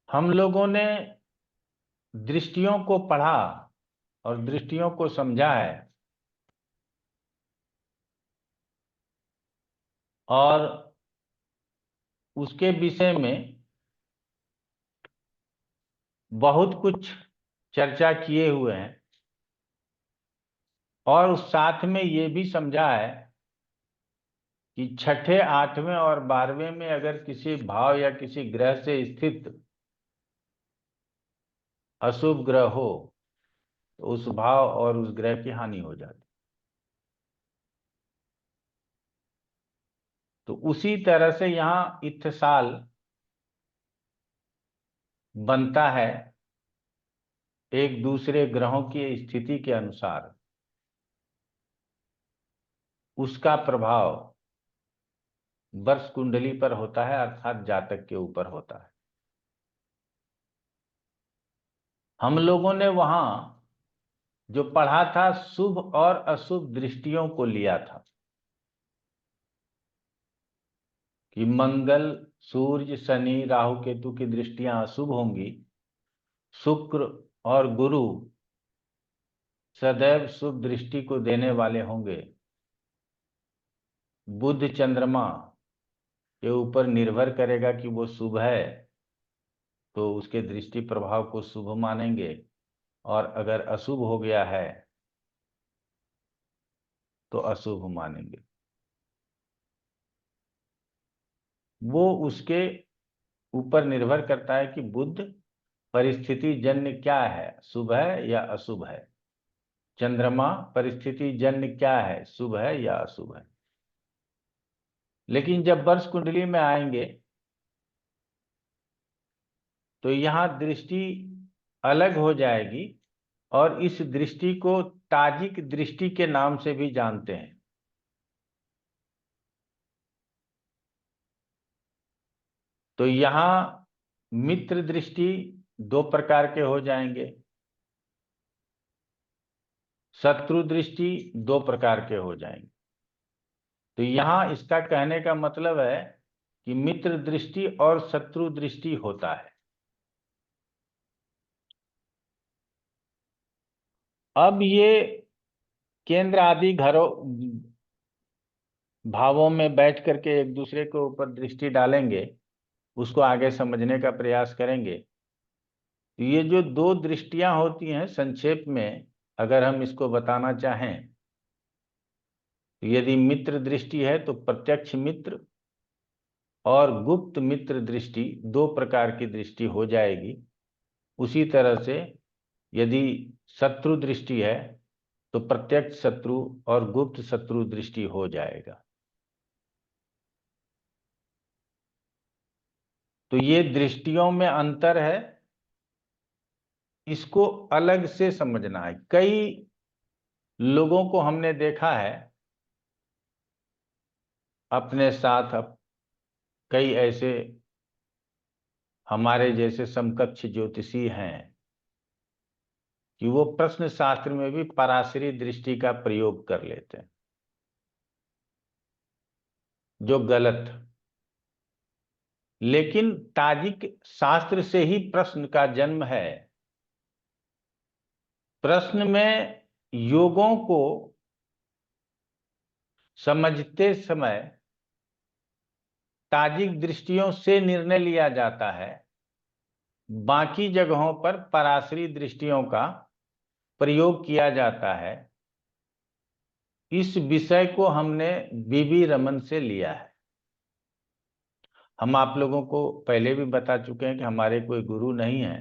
हम लोगों ने दृष्टियों को पढ़ा और दृष्टियों को समझा है और उसके विषय में बहुत कुछ चर्चा किए हुए हैं और उस साथ में ये भी समझा है कि छठे, आठवें और 12वें में अगर किसी भाव या किसी ग्रह से स्थित अशुभ ग्रह हो तो उस भाव और उस ग्रह की हानि हो जाती। तो उसी तरह से यहाँ इत्थसाल बनता है एक दूसरे ग्रहों की स्थिति के अनुसार, उसका प्रभाव वर्ष कुंडली पर होता है, अर्थात जातक के ऊपर होता है। हम लोगों ने वहां जो पढ़ा था शुभ और अशुभ दृष्टियों को लिया था कि मंगल, सूर्य, शनि, राहु, केतु की दृष्टियां अशुभ होंगी, शुक्र और गुरु सदैव शुभ दृष्टि को देने वाले होंगे, बुध चंद्रमा के ऊपर निर्भर करेगा कि वो शुभ है तो उसके दृष्टि प्रभाव को शुभ मानेंगे, और अगर अशुभ हो गया है तो अशुभ मानेंगे। वो उसके ऊपर निर्भर करता है कि बुध परिस्थिति जन्य क्या है, शुभ है या अशुभ है, चंद्रमा परिस्थिति जन्य क्या है, शुभ है या अशुभ है। लेकिन जब वर्ष कुंडली में आएंगे तो यहां दृष्टि अलग हो जाएगी और इस दृष्टि को ताजिक दृष्टि के नाम से भी जानते हैं। तो यहां मित्र दृष्टि दो प्रकार के हो जाएंगे, शत्रु दृष्टि दो प्रकार के हो जाएंगे। तो यहां इसका कहने का मतलब है कि मित्र दृष्टि और शत्रु दृष्टि होता है। अब ये केंद्र आदि घरों भावों में बैठ करके एक दूसरे के ऊपर दृष्टि डालेंगे, उसको आगे समझने का प्रयास करेंगे। तो ये जो दो दृष्टियां होती हैं, संक्षेप में अगर हम इसको बताना चाहें तो यदि मित्र दृष्टि है तो प्रत्यक्ष मित्र और गुप्त मित्र दृष्टि दो प्रकार की दृष्टि हो जाएगी। उसी तरह से यदि शत्रु दृष्टि है तो प्रत्यक्ष शत्रु और गुप्त शत्रु दृष्टि हो जाएगा। तो ये दृष्टियों में अंतर है, इसको अलग से समझना है। कई लोगों को हमने देखा है अपने साथ, कई ऐसे हमारे जैसे समकक्ष ज्योतिषी हैं कि वो प्रश्न शास्त्र में भी पराशरी दृष्टि का प्रयोग कर लेते हैं, जो गलत। लेकिन ताजिक शास्त्र से ही प्रश्न का जन्म है। प्रश्न में योगों को समझते समय ताजिक दृष्टियों से निर्णय लिया जाता है, बाकी जगहों पर पराशरी दृष्टियों का प्रयोग किया जाता है। इस विषय को हमने बीबी रमन से लिया है। हम आप लोगों को पहले भी बता चुके हैं कि हमारे कोई गुरु नहीं है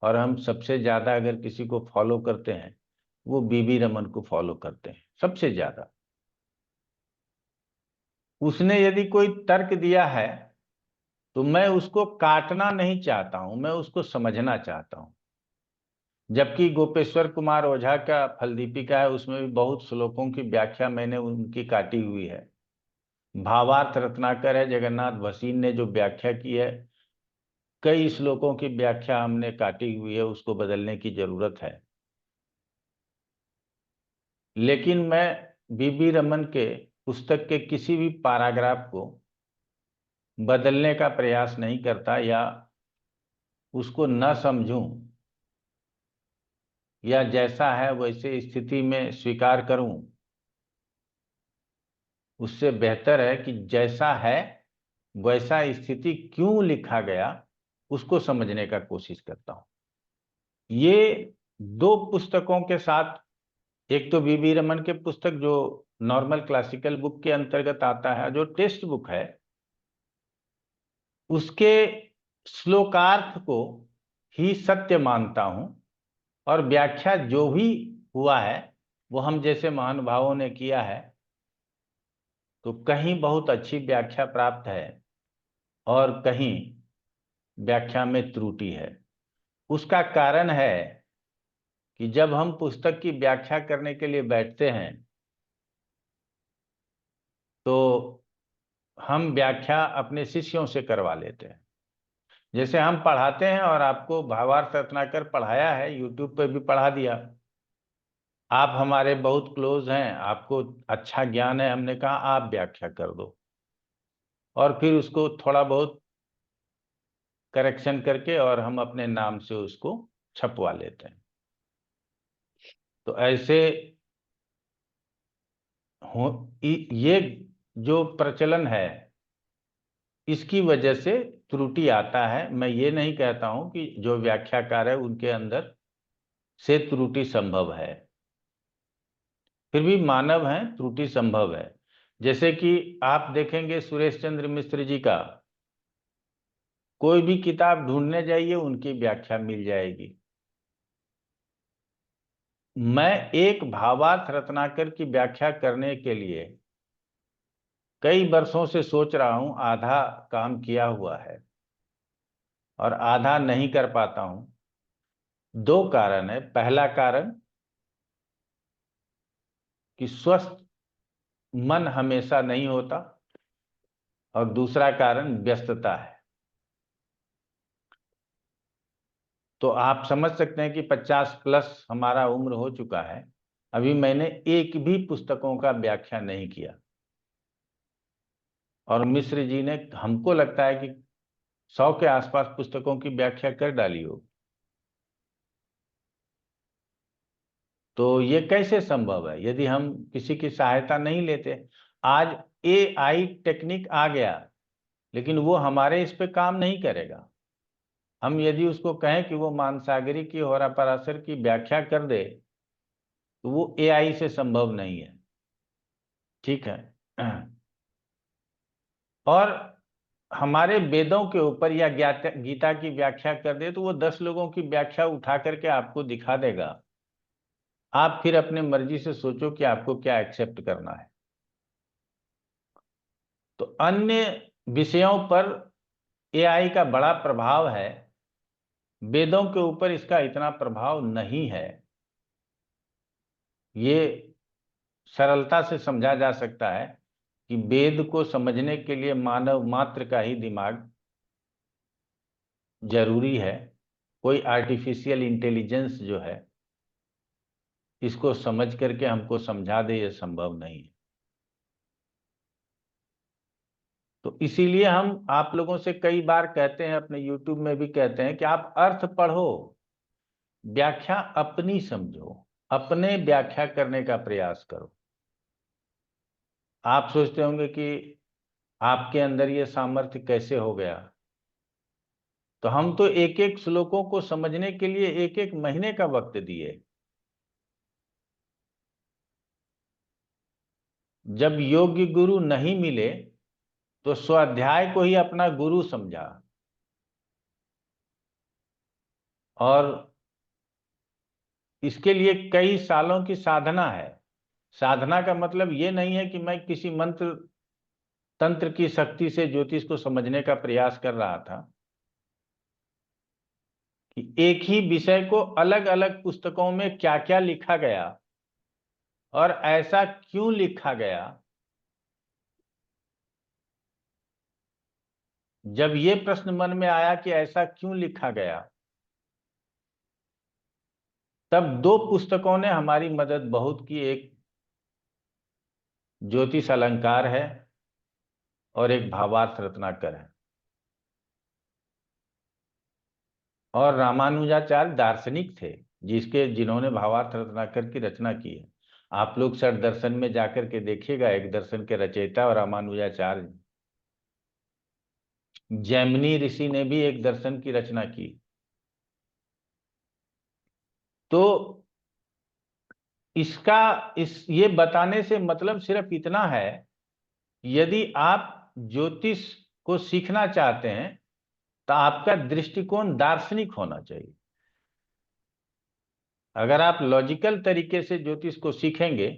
और हम सबसे ज्यादा अगर किसी को फॉलो करते हैं वो बीबी रमन को फॉलो करते हैं सबसे ज्यादा। उसने यदि कोई तर्क दिया है तो मैं उसको काटना नहीं चाहता हूं, मैं उसको समझना चाहता हूं। जबकि गोपेश्वर कुमार ओझा का फलदीपिका है, उसमें भी बहुत श्लोकों की व्याख्या मैंने उनकी काटी हुई है। भावार्थ रत्नाकर है, जगन्नाथ भसीन ने जो व्याख्या की है, कई श्लोकों की व्याख्या हमने काटी हुई है, उसको बदलने की जरूरत है। लेकिन मैं बीबी रमन के पुस्तक के किसी भी पैराग्राफ को बदलने का प्रयास नहीं करता या उसको न समझूं या जैसा है वैसे स्थिति में स्वीकार करूं। उससे बेहतर है कि जैसा है वैसा स्थिति क्यों लिखा गया उसको समझने का कोशिश करता हूं। ये 2 पुस्तकों के साथ, एक तो वीवी रमन के पुस्तक जो नॉर्मल क्लासिकल बुक के अंतर्गत आता है, जो टेक्स्ट बुक है, उसके श्लोकार्थ को ही सत्य मानता हूं और व्याख्या जो भी हुआ है वो हम जैसे महानुभावों ने किया है तो कहीं बहुत अच्छी व्याख्या प्राप्त है और कहीं व्याख्या में त्रुटि है। उसका कारण है कि जब हम पुस्तक की व्याख्या करने के लिए बैठते हैं तो हम व्याख्या अपने शिष्यों से करवा लेते हैं। जैसे हम पढ़ाते हैं और आपको भावार्थ रत्नाकर पढ़ाया है, यूट्यूब पे भी पढ़ा दिया, आप हमारे बहुत क्लोज हैं, आपको अच्छा ज्ञान है, हमने कहा आप व्याख्या कर दो और फिर उसको थोड़ा बहुत करेक्शन करके और हम अपने नाम से उसको छपवा लेते हैं। तो ऐसे ये जो प्रचलन है इसकी वजह से त्रुटि आता है। मैं ये नहीं कहता हूं कि जो व्याख्याकार है उनके अंदर से त्रुटि संभव है, फिर भी मानव है, त्रुटि संभव है। जैसे कि आप देखेंगे सुरेश चंद्र मिश्र जी का कोई भी किताब ढूंढने जाइए उनकी व्याख्या मिल जाएगी। मैं एक भावार्थ रत्नाकर की व्याख्या करने के लिए कई वर्षों से सोच रहा हूं, आधा काम किया हुआ है और आधा नहीं कर पाता हूं। 2 कारण है। पहला कारण कि स्वस्थ मन हमेशा नहीं होता और दूसरा कारण व्यस्तता है। तो आप समझ सकते हैं कि 50 प्लस हमारा उम्र हो चुका है, अभी मैंने एक भी पुस्तकों का व्याख्या नहीं किया और मिश्र जी ने हमको लगता है कि 100 के आसपास पुस्तकों की व्याख्या कर डाली हो। तो ये कैसे संभव है यदि हम किसी की सहायता नहीं लेते? आज AI टेक्निक आ गया लेकिन वो हमारे इस पे काम नहीं करेगा। हम यदि उसको कहें कि वो मानसागरी की होरा पराशर की व्याख्या कर दे तो वो AI से संभव नहीं है। ठीक है। और हमारे वेदों के ऊपर या गीता की व्याख्या कर दे तो वो 10 लोगों की व्याख्या उठा करके आपको दिखा देगा। आप फिर अपने मर्जी से सोचो कि आपको क्या एक्सेप्ट करना है। तो अन्य विषयों पर AI का बड़ा प्रभाव है, वेदों के ऊपर इसका इतना प्रभाव नहीं है। ये सरलता से समझा जा सकता है कि वेद को समझने के लिए मानव मात्र का ही दिमाग जरूरी है। कोई आर्टिफिशियल इंटेलिजेंस जो है इसको समझ करके हमको समझा दे, ये संभव नहीं है। तो इसीलिए हम आप लोगों से कई बार कहते हैं, अपने YouTube में भी कहते हैं कि आप अर्थ पढ़ो, व्याख्या अपनी समझो, अपने व्याख्या करने का प्रयास करो। आप सोचते होंगे कि आपके अंदर ये सामर्थ्य कैसे हो गया? तो हम तो एक एक श्लोकों को समझने के लिए एक एक महीने का वक्त दिए। जब योग्य गुरु नहीं मिले तो स्वाध्याय को ही अपना गुरु समझा और इसके लिए कई सालों की साधना है। साधना का मतलब ये नहीं है कि मैं किसी मंत्र तंत्र की शक्ति से ज्योतिष को समझने का प्रयास कर रहा था, कि एक ही विषय को अलग अलग पुस्तकों में क्या क्या लिखा गया और ऐसा क्यों लिखा गया। जब ये प्रश्न मन में आया कि ऐसा क्यों लिखा गया, तब 2 पुस्तकों ने हमारी मदद बहुत की। एक ज्योतिष अलंकार है और एक भावार्थ रत्नाकर है। और रामानुजाचार्य दार्शनिक थे जिन्होंने भावार्थ रत्नाकर की रचना की है। आप लोग सर दर्शन में जाकर के देखिएगा, एक दर्शन के रचयिता और रामानुजाचार्य जैमिनी ऋषि ने भी एक दर्शन की रचना की। तो ये बताने से मतलब सिर्फ इतना है, यदि आप ज्योतिष को सीखना चाहते हैं तो आपका दृष्टिकोण दार्शनिक होना चाहिए। अगर आप लॉजिकल तरीके से ज्योतिष को सीखेंगे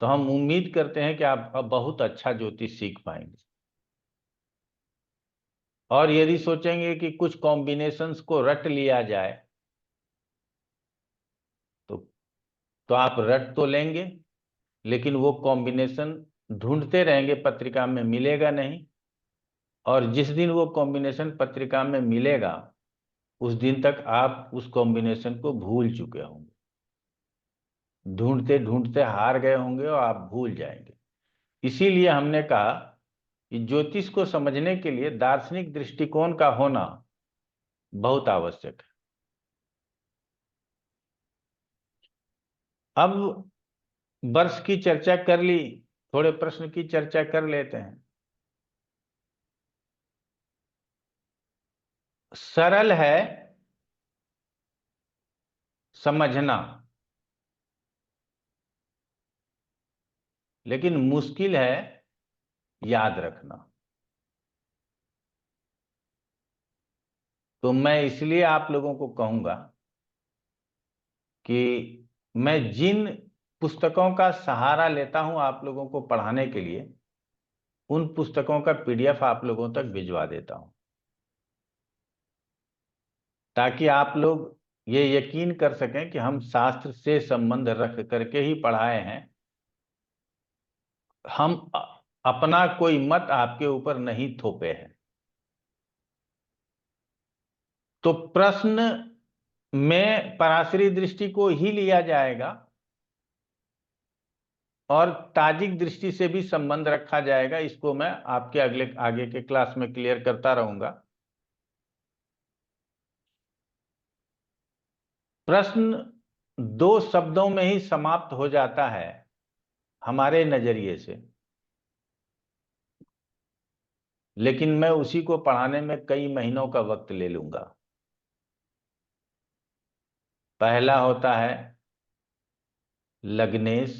तो हम उम्मीद करते हैं कि आप अब बहुत अच्छा ज्योतिष सीख पाएंगे। और यदि सोचेंगे कि कुछ कॉम्बिनेशंस को रट लिया जाए तो आप रट तो लेंगे, लेकिन वो कॉम्बिनेशन ढूंढते रहेंगे, पत्रिका में मिलेगा नहीं। और जिस दिन वो कॉम्बिनेशन पत्रिका में मिलेगा उस दिन तक आप उस कॉम्बिनेशन को भूल चुके होंगे, ढूंढते ढूंढते हार गए होंगे और आप भूल जाएंगे। इसीलिए हमने कहा कि ज्योतिष को समझने के लिए दार्शनिक दृष्टिकोण का होना बहुत आवश्यक है। अब वर्ष की चर्चा कर ली, थोड़े प्रश्न की चर्चा कर लेते हैं। सरल है समझना, लेकिन मुश्किल है याद रखना। तो मैं इसलिए आप लोगों को कहूंगा कि मैं जिन पुस्तकों का सहारा लेता हूं आप लोगों को पढ़ाने के लिए, उन पुस्तकों का पीडीएफ आप लोगों तक भिजवा देता हूं, ताकि आप लोग ये यकीन कर सकें कि हम शास्त्र से संबंध रख करके ही पढ़ाए हैं। हम अपना कोई मत आपके ऊपर नहीं थोपे हैं। तो प्रश्न में पराशरी दृष्टि को ही लिया जाएगा और ताजिक दृष्टि से भी संबंध रखा जाएगा। इसको मैं आपके आगे के क्लास में क्लियर करता रहूंगा। प्रश्न 2 शब्दों में ही समाप्त हो जाता है हमारे नजरिए से, लेकिन मैं उसी को पढ़ाने में कई महीनों का वक्त ले लूंगा। पहला होता है लग्नेश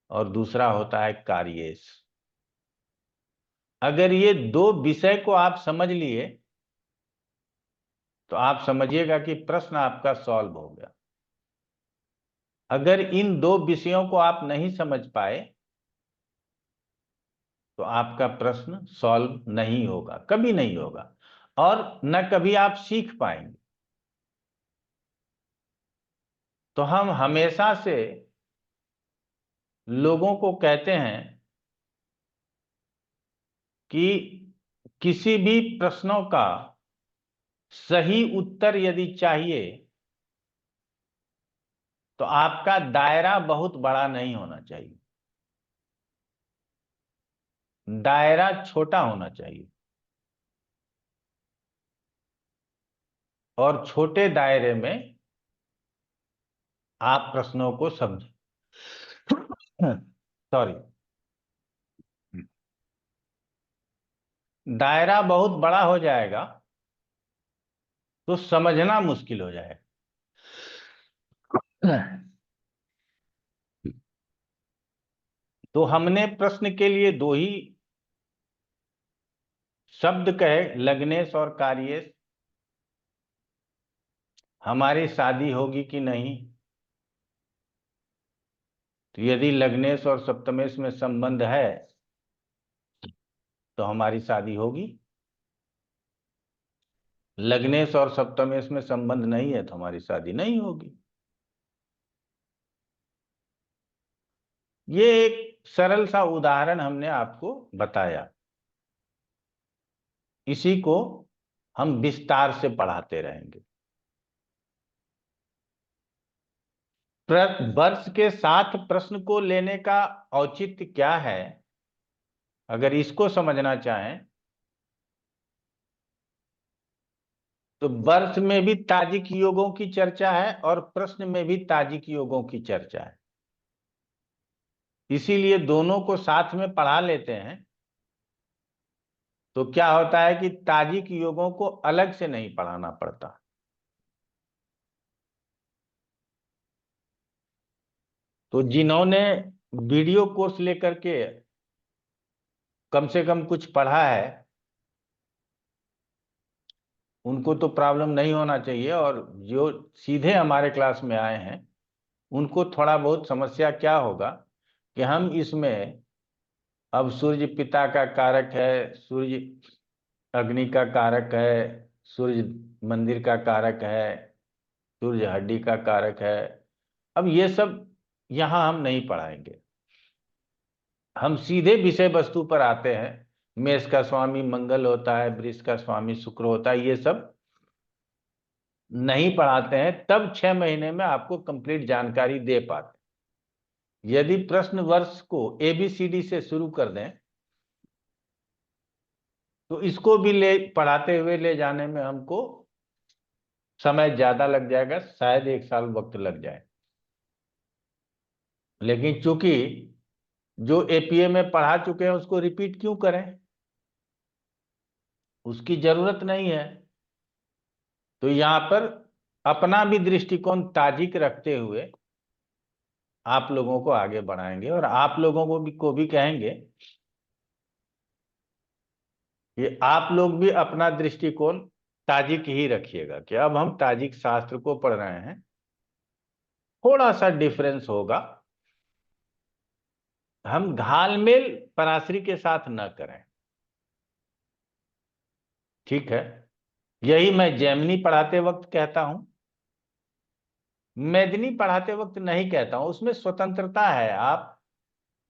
और दूसरा होता है कार्येश। अगर ये 2 विषय को आप समझ लिए तो आप समझिएगा कि प्रश्न आपका सॉल्व हो गया। अगर इन 2 विषयों को आप नहीं समझ पाए तो आपका प्रश्न सॉल्व नहीं होगा, कभी नहीं होगा, और न कभी आप सीख पाएंगे। तो हम हमेशा से लोगों को कहते हैं कि किसी भी प्रश्नों का सही उत्तर यदि चाहिए तो आपका दायरा बहुत बड़ा नहीं होना चाहिए, दायरा छोटा होना चाहिए। और छोटे दायरे में आप प्रश्नों को समझें। सॉरी, दायरा बहुत बड़ा हो जाएगा तो समझना मुश्किल हो जाएगा। तो हमने प्रश्न के लिए 2 ही शब्द कहे, लग्नेश और कार्येश। हमारी शादी होगी कि नहीं, तो यदि लग्नेश और सप्तमेश में संबंध है तो हमारी शादी होगी। लग्नेश और सप्तमेश में संबंध नहीं है तो हमारी शादी नहीं होगी। ये एक सरल सा उदाहरण हमने आपको बताया, इसी को हम विस्तार से पढ़ाते रहेंगे। वर्ष के साथ प्रश्न को लेने का औचित्य क्या है, अगर इसको समझना चाहें तो वर्ष में भी ताजिक योगों की चर्चा है और प्रश्न में भी ताजिक योगों की चर्चा है, इसीलिए दोनों को साथ में पढ़ा लेते हैं। तो क्या होता है कि ताजिक योगों को अलग से नहीं पढ़ाना पड़ता। तो जिन्होंने वीडियो कोर्स लेकर के कम से कम कुछ पढ़ा है, उनको तो प्रॉब्लम नहीं होना चाहिए, और जो सीधे हमारे क्लास में आए हैं उनको थोड़ा बहुत समस्या क्या होगा कि हम इसमें अब सूर्य पिता का कारक है, सूर्य अग्नि का कारक है, सूर्य मंदिर का कारक है, सूर्य हड्डी का कारक है। अब ये सब यहाँ हम नहीं पढ़ाएंगे, हम सीधे विषय वस्तु पर आते हैं। मेष का स्वामी मंगल होता है, वृष का स्वामी शुक्र होता है, ये सब नहीं पढ़ाते हैं। तब 6 महीने में आपको कंप्लीट जानकारी दे पाते। यदि प्रश्न वर्ष को ABCD से शुरू कर दें तो इसको भी पढ़ाते हुए ले जाने में हमको समय ज्यादा लग जाएगा, शायद 1 साल वक्त लग जाए। लेकिन चूंकि जो APA में पढ़ा चुके हैं उसको रिपीट क्यों करें, उसकी जरूरत नहीं है। तो यहाँ पर अपना भी दृष्टिकोण ताजिक रखते हुए आप लोगों को आगे बढ़ाएंगे, और आप लोगों को भी कहेंगे कि आप लोग भी अपना दृष्टिकोण ताजिक ही रखिएगा कि अब हम ताजिक शास्त्र को पढ़ रहे हैं, थोड़ा सा डिफरेंस होगा। हम घालमेल पराशरी के साथ न करें, ठीक है। यही मैं जैमिनी पढ़ाते वक्त कहता हूं, मेदिनी पढ़ाते वक्त नहीं कहता हूं। उसमें स्वतंत्रता है, आप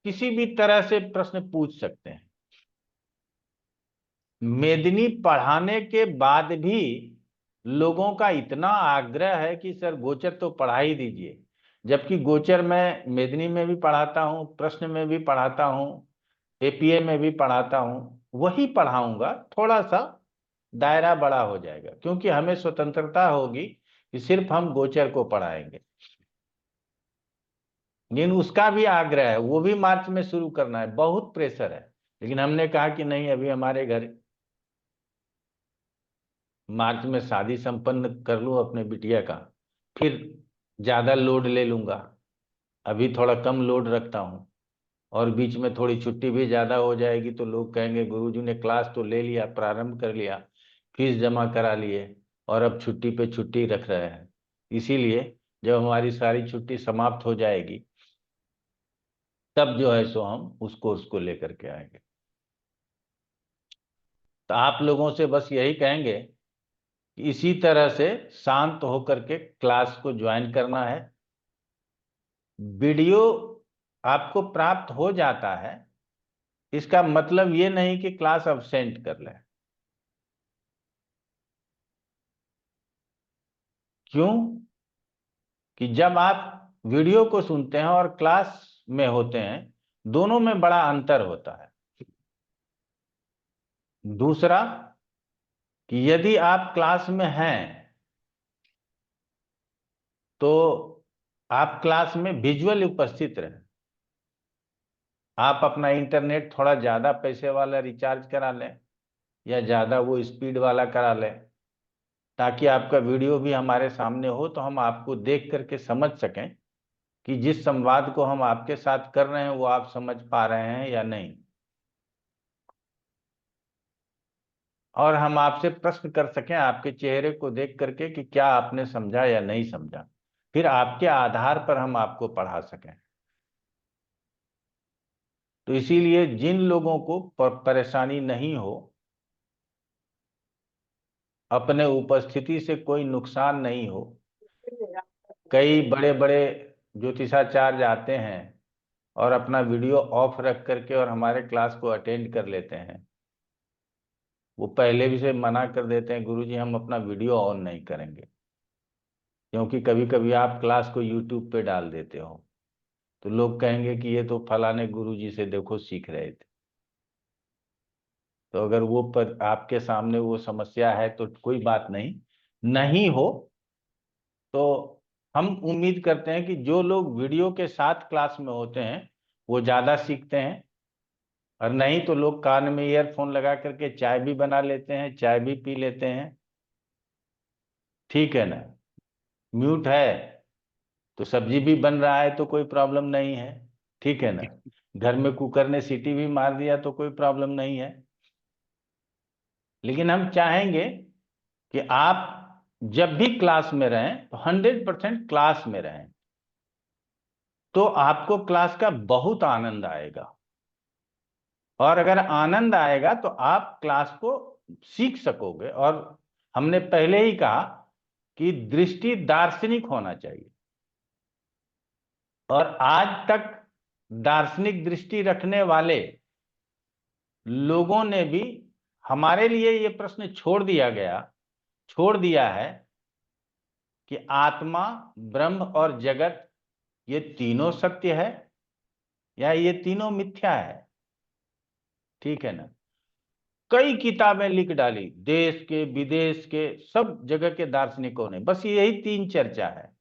किसी भी तरह से प्रश्न पूछ सकते हैं। मेदिनी पढ़ाने के बाद भी लोगों का इतना आग्रह है कि सर गोचर तो पढ़ा ही दीजिए, जबकि गोचर मैं मेदिनी में भी पढ़ाता हूं, प्रश्न में भी पढ़ाता हूं, APA में भी पढ़ाता हूं, वही पढ़ाऊंगा। थोड़ा सा दायरा बड़ा हो जाएगा क्योंकि हमें स्वतंत्रता होगी कि सिर्फ हम गोचर को पढ़ाएंगे। लेकिन उसका भी आग्रह है, वो भी मार्च में शुरू करना है, बहुत प्रेशर है। लेकिन हमने कहा कि नहीं, अभी हमारे घर मार्च में शादी संपन्न कर लूं अपने बिटिया का, फिर ज्यादा लोड ले लूंगा। अभी थोड़ा कम लोड रखता हूं, और बीच में थोड़ी छुट्टी भी ज्यादा हो जाएगी तो लोग कहेंगे गुरुजी ने क्लास तो ले लिया, प्रारंभ कर लिया, फीस जमा करा लिए, और अब छुट्टी पे छुट्टी रख रहे हैं। इसीलिए जब हमारी सारी छुट्टी समाप्त हो जाएगी तब जो है सो हम उस कोर्स को लेकर के आएंगे। तो आप लोगों से बस यही कहेंगे कि इसी तरह से शांत होकर के क्लास को ज्वाइन करना है। वीडियो आपको प्राप्त हो जाता है, इसका मतलब ये नहीं कि क्लास अब्सेंट कर लें। क्यों कि जब आप वीडियो को सुनते हैं और क्लास में होते हैं, दोनों में बड़ा अंतर होता है। दूसरा कि यदि आप क्लास में हैं तो आप क्लास में विजुअल उपस्थित रहें। आप अपना इंटरनेट थोड़ा ज्यादा पैसे वाला रिचार्ज करा लें या ज्यादा वो स्पीड वाला करा लें, ताकि आपका वीडियो भी हमारे सामने हो, तो हम आपको देख करके समझ सकें कि जिस संवाद को हम आपके साथ कर रहे हैं वो आप समझ पा रहे हैं या नहीं, और हम आपसे प्रश्न कर सकें आपके चेहरे को देख करके कि क्या आपने समझा या नहीं समझा, फिर आपके आधार पर हम आपको पढ़ा सकें। तो इसीलिए जिन लोगों को परेशानी नहीं हो, अपने उपस्थिति से कोई नुकसान नहीं हो, कई बड़े बड़े ज्योतिषाचार्य आते हैं और अपना वीडियो ऑफ रख करके और हमारे क्लास को अटेंड कर लेते हैं। वो पहले भी से मना कर देते हैं, गुरुजी हम अपना वीडियो ऑन नहीं करेंगे, क्योंकि कभी कभी आप क्लास को YouTube पे डाल देते हो तो लोग कहेंगे कि ये तो फलाने गुरुजी से देखो सीख रहे थे। तो अगर वो पर आपके सामने वो समस्या है तो कोई बात नहीं, नहीं हो तो हम उम्मीद करते हैं कि जो लोग वीडियो के साथ क्लास में होते हैं वो ज़्यादा सीखते हैं, और नहीं तो लोग कान में ईयरफोन लगा करके चाय भी बना लेते हैं, चाय भी पी लेते हैं। ठीक है ना? म्यूट है तो सब्जी भी बन रहा है तो कोई प्रॉब्लम नहीं है। ठीक है ना? घर में कुकर ने सीटी भी मार दिया तो कोई प्रॉब्लम नहीं है। लेकिन हम चाहेंगे कि आप जब भी क्लास में रहें तो 100% क्लास में रहें, तो आपको क्लास का बहुत आनंद आएगा। और अगर आनंद आएगा तो आप क्लास को सीख सकोगे। और हमने पहले ही कहा कि दृष्टि दार्शनिक होना चाहिए, और आज तक दार्शनिक दृष्टि रखने वाले लोगों ने भी हमारे लिए ये प्रश्न छोड़ दिया है कि आत्मा, ब्रह्म और जगत ये तीनों सत्य है या ये तीनों मिथ्या है। ठीक है ना? कई किताबें लिख डाली, देश के विदेश के सब जगह के दार्शनिकों ने, बस यही 3 चर्चा है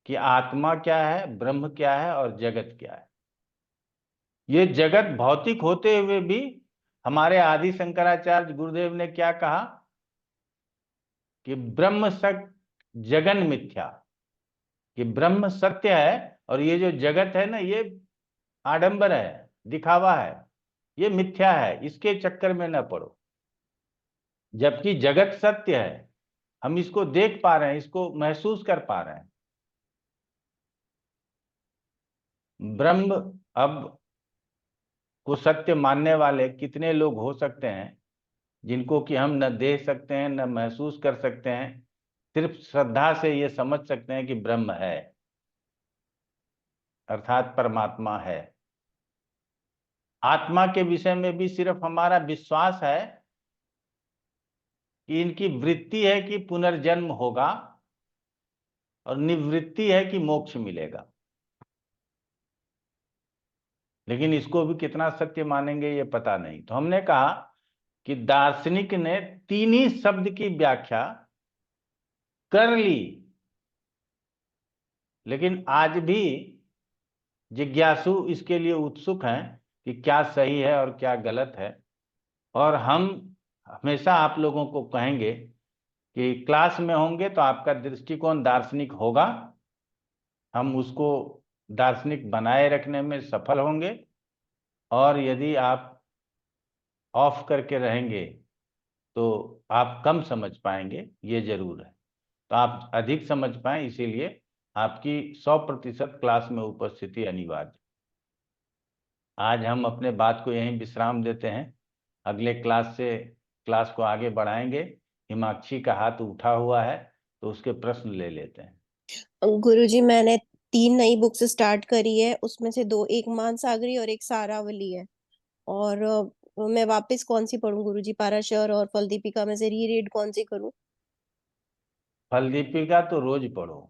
कि आत्मा क्या है, ब्रह्म क्या है और जगत क्या है। ये जगत भौतिक होते हुए भी हमारे आदि शंकराचार्य गुरुदेव ने क्या कहा कि ब्रह्म सत्य जगन मिथ्या, कि ब्रह्म सत्य है और ये जो जगत है ना ये आडंबर है, दिखावा है, ये मिथ्या है, इसके चक्कर में न पड़ो। जबकि जगत सत्य है, हम इसको देख पा रहे हैं, इसको महसूस कर पा रहे हैं। ब्रह्म अब को सत्य मानने वाले कितने लोग हो सकते हैं जिनको कि हम न देख सकते हैं न महसूस कर सकते हैं, सिर्फ श्रद्धा से ये समझ सकते हैं कि ब्रह्म है, अर्थात परमात्मा है। आत्मा के विषय में भी सिर्फ हमारा विश्वास है कि इनकी वृत्ति है कि पुनर्जन्म होगा और निवृत्ति है कि मोक्ष मिलेगा। लेकिन इसको भी कितना सत्य मानेंगे ये पता नहीं। तो हमने कहा कि दार्शनिक ने 3 ही शब्द की व्याख्या कर ली, लेकिन आज भी जिज्ञासु इसके लिए उत्सुक हैं कि क्या सही है और क्या गलत है। और हम हमेशा आप लोगों को कहेंगे कि क्लास में होंगे तो आपका दृष्टिकोण दार्शनिक होगा, हम उसको दार्शनिक बनाए रखने में सफल होंगे। और यदि आप ऑफ करके रहेंगे तो आप कम समझ पाएंगे, ये जरूर है। तो आप अधिक समझ पाएं, इसीलिए आपकी 100% क्लास में उपस्थिति अनिवार्य। आज हम अपने बात को यहीं विश्राम देते हैं, अगले क्लास को आगे बढ़ाएंगे। हिमाक्षी का हाथ उठा हुआ है तो उसके प्रश्न ले लेते हैं। गुरुजी मैंने 3 नई बुक्स स्टार्ट करी है, उसमें से 2, एक मानसागरी और एक सारावली है। और मैं वापस कौन सी पढूं गुरुजी? पाराशर और फल दीपिका में से रीरीड कौन सी करूं? फल दीपिका तो रोज पढ़ो।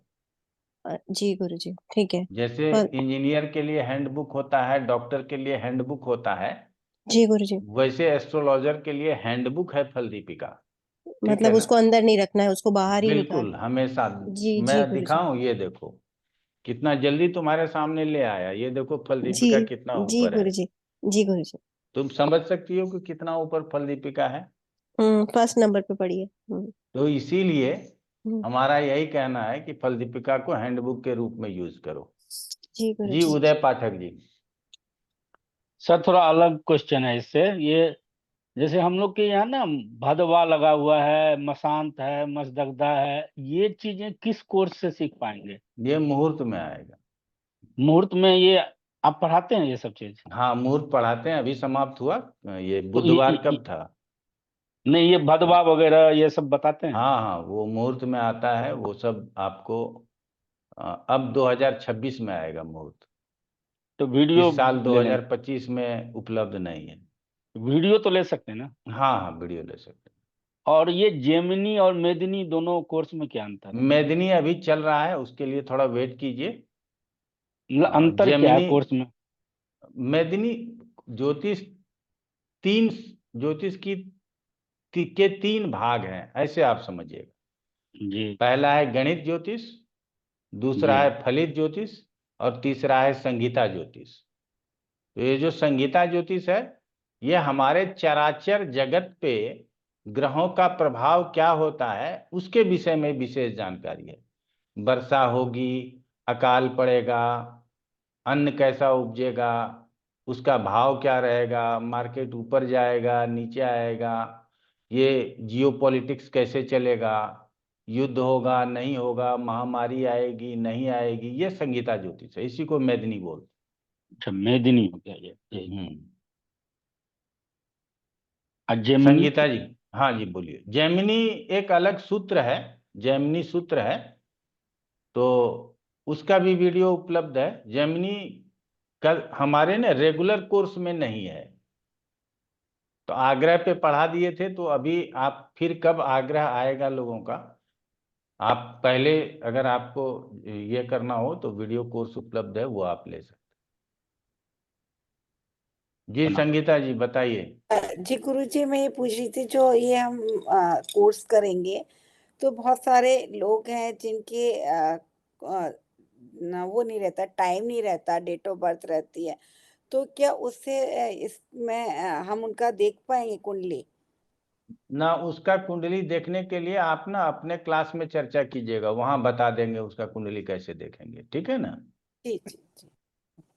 जी गुरुजी, ठीक है। जैसे इंजीनियर के लिए हैंडबुक होता है, डॉक्टर के लिए हैंडबुक होता है, जी गुरुजी। वैसे एस्ट्रोलॉजर के लिए हैंडबुक है फल दीपिका। मतलब उसको अंदर नहीं रखना है, उसको बाहर ही बिल्कुल, निकाल। हमेशा। जी मैं गुरुजी। दिखाऊं? ये देखो कितना जल्दी तुम्हारे सामने ले आया। ये देखो फल जी दीपिका कितना जी ऊपर है। गुरुजी। जी गुरुजी। तुम समझ सकती हो कि कितना ऊपर फल दीपिका है। फर्स्ट नंबर पे पड़ी है। तो इसीलिए हमारा यही कहना है कि फल दीपिका को हैंडबुक के रूप में यूज करो। जी जी उदय पाठक जी। सर थोड़ा अलग क्वेश्चन है इससे। ये जैसे हम लोग के यहाँ ना भदवा लगा हुआ है, मसांत है, मसदगदा है, ये चीजें किस कोर्स से सीख पाएंगे? ये मुहूर्त में आएगा। मुहूर्त में ये आप पढ़ाते हैं ये सब चीज? हाँ, मुहूर्त पढ़ाते हैं। अभी समाप्त हुआ। ये तो बुधवार कब था? नहीं, ये भदवा वगैरह ये सब बताते हैं? हाँ हाँ, वो मुहूर्त में आता है। वो सब आपको अब 2026 में आएगा मुहूर्त। तो वीडियो इस साल ले लेंगे? 2025 में उपलब्ध नहीं है। वीडियो तो ले सकते हैं ना? हाँ हाँ, वीडियो ले सकते हैं। और ये जेमिनी और मेदिनी दोनों कोर्स में क्या अंतर है? मेदिनी अभी चल रहा है, उसके लिए थोड़ा वेट कीजिए। अंतर क्या है कोर्स में? मेदिनी ज्योतिष ज्योतिष के 3 भाग हैं, ऐसे आप समझिएगा। जी पहला है गणित ज्योतिष, दूसरा जी है फलित ज्योतिष, और तीसरा है संगीता ज्योतिष। तो ये जो संगीता ज्योतिष है, ये हमारे चराचर जगत पे ग्रहों का प्रभाव क्या होता है उसके विषय में विशेष जानकारी है। वर्षा होगी, अकाल पड़ेगा, अन्न कैसा उपजेगा, उसका भाव क्या रहेगा, मार्केट ऊपर जाएगा नीचे आएगा, ये जियोपॉलिटिक्स कैसे चलेगा, युद्ध होगा नहीं होगा, महामारी आएगी नहीं आएगी, ये संगीता ज्योतिष है। इसी को मेदिनी बोलते अच्छा, मेदिनी हो गया ये। हैं। जेमिनी। संगीता जी, हाँ जी बोलिए। जैमिनी एक अलग सूत्र है, जैमिनी सूत्र है, तो उसका भी वीडियो उपलब्ध है। जैमिनी कल हमारे ना रेगुलर कोर्स में नहीं है, तो आग्रह पे पढ़ा दिए थे, तो अभी आप फिर कब आग्रह आएगा लोगों का, आप पहले अगर आपको ये करना हो तो वीडियो कोर्स उपलब्ध है, वो आप ले सकते। जी संगीता जी बताइए। जी गुरुजी, मैं ये पूछ रही थी, जो ये हम कोर्स करेंगे तो बहुत सारे लोग हैं जिनके वो नहीं रहता, टाइम नहीं रहता, डेट ऑफ बर्थ रहती है, तो क्या उससे इसमें हम उनका देख पाएंगे कुंडली? ना, उसका कुंडली देखने के लिए आप ना अपने क्लास में चर्चा कीजिएगा, वहां बता देंगे उसका कुंडली कैसे देखेंगे, ठीक है ना। जी जी जी।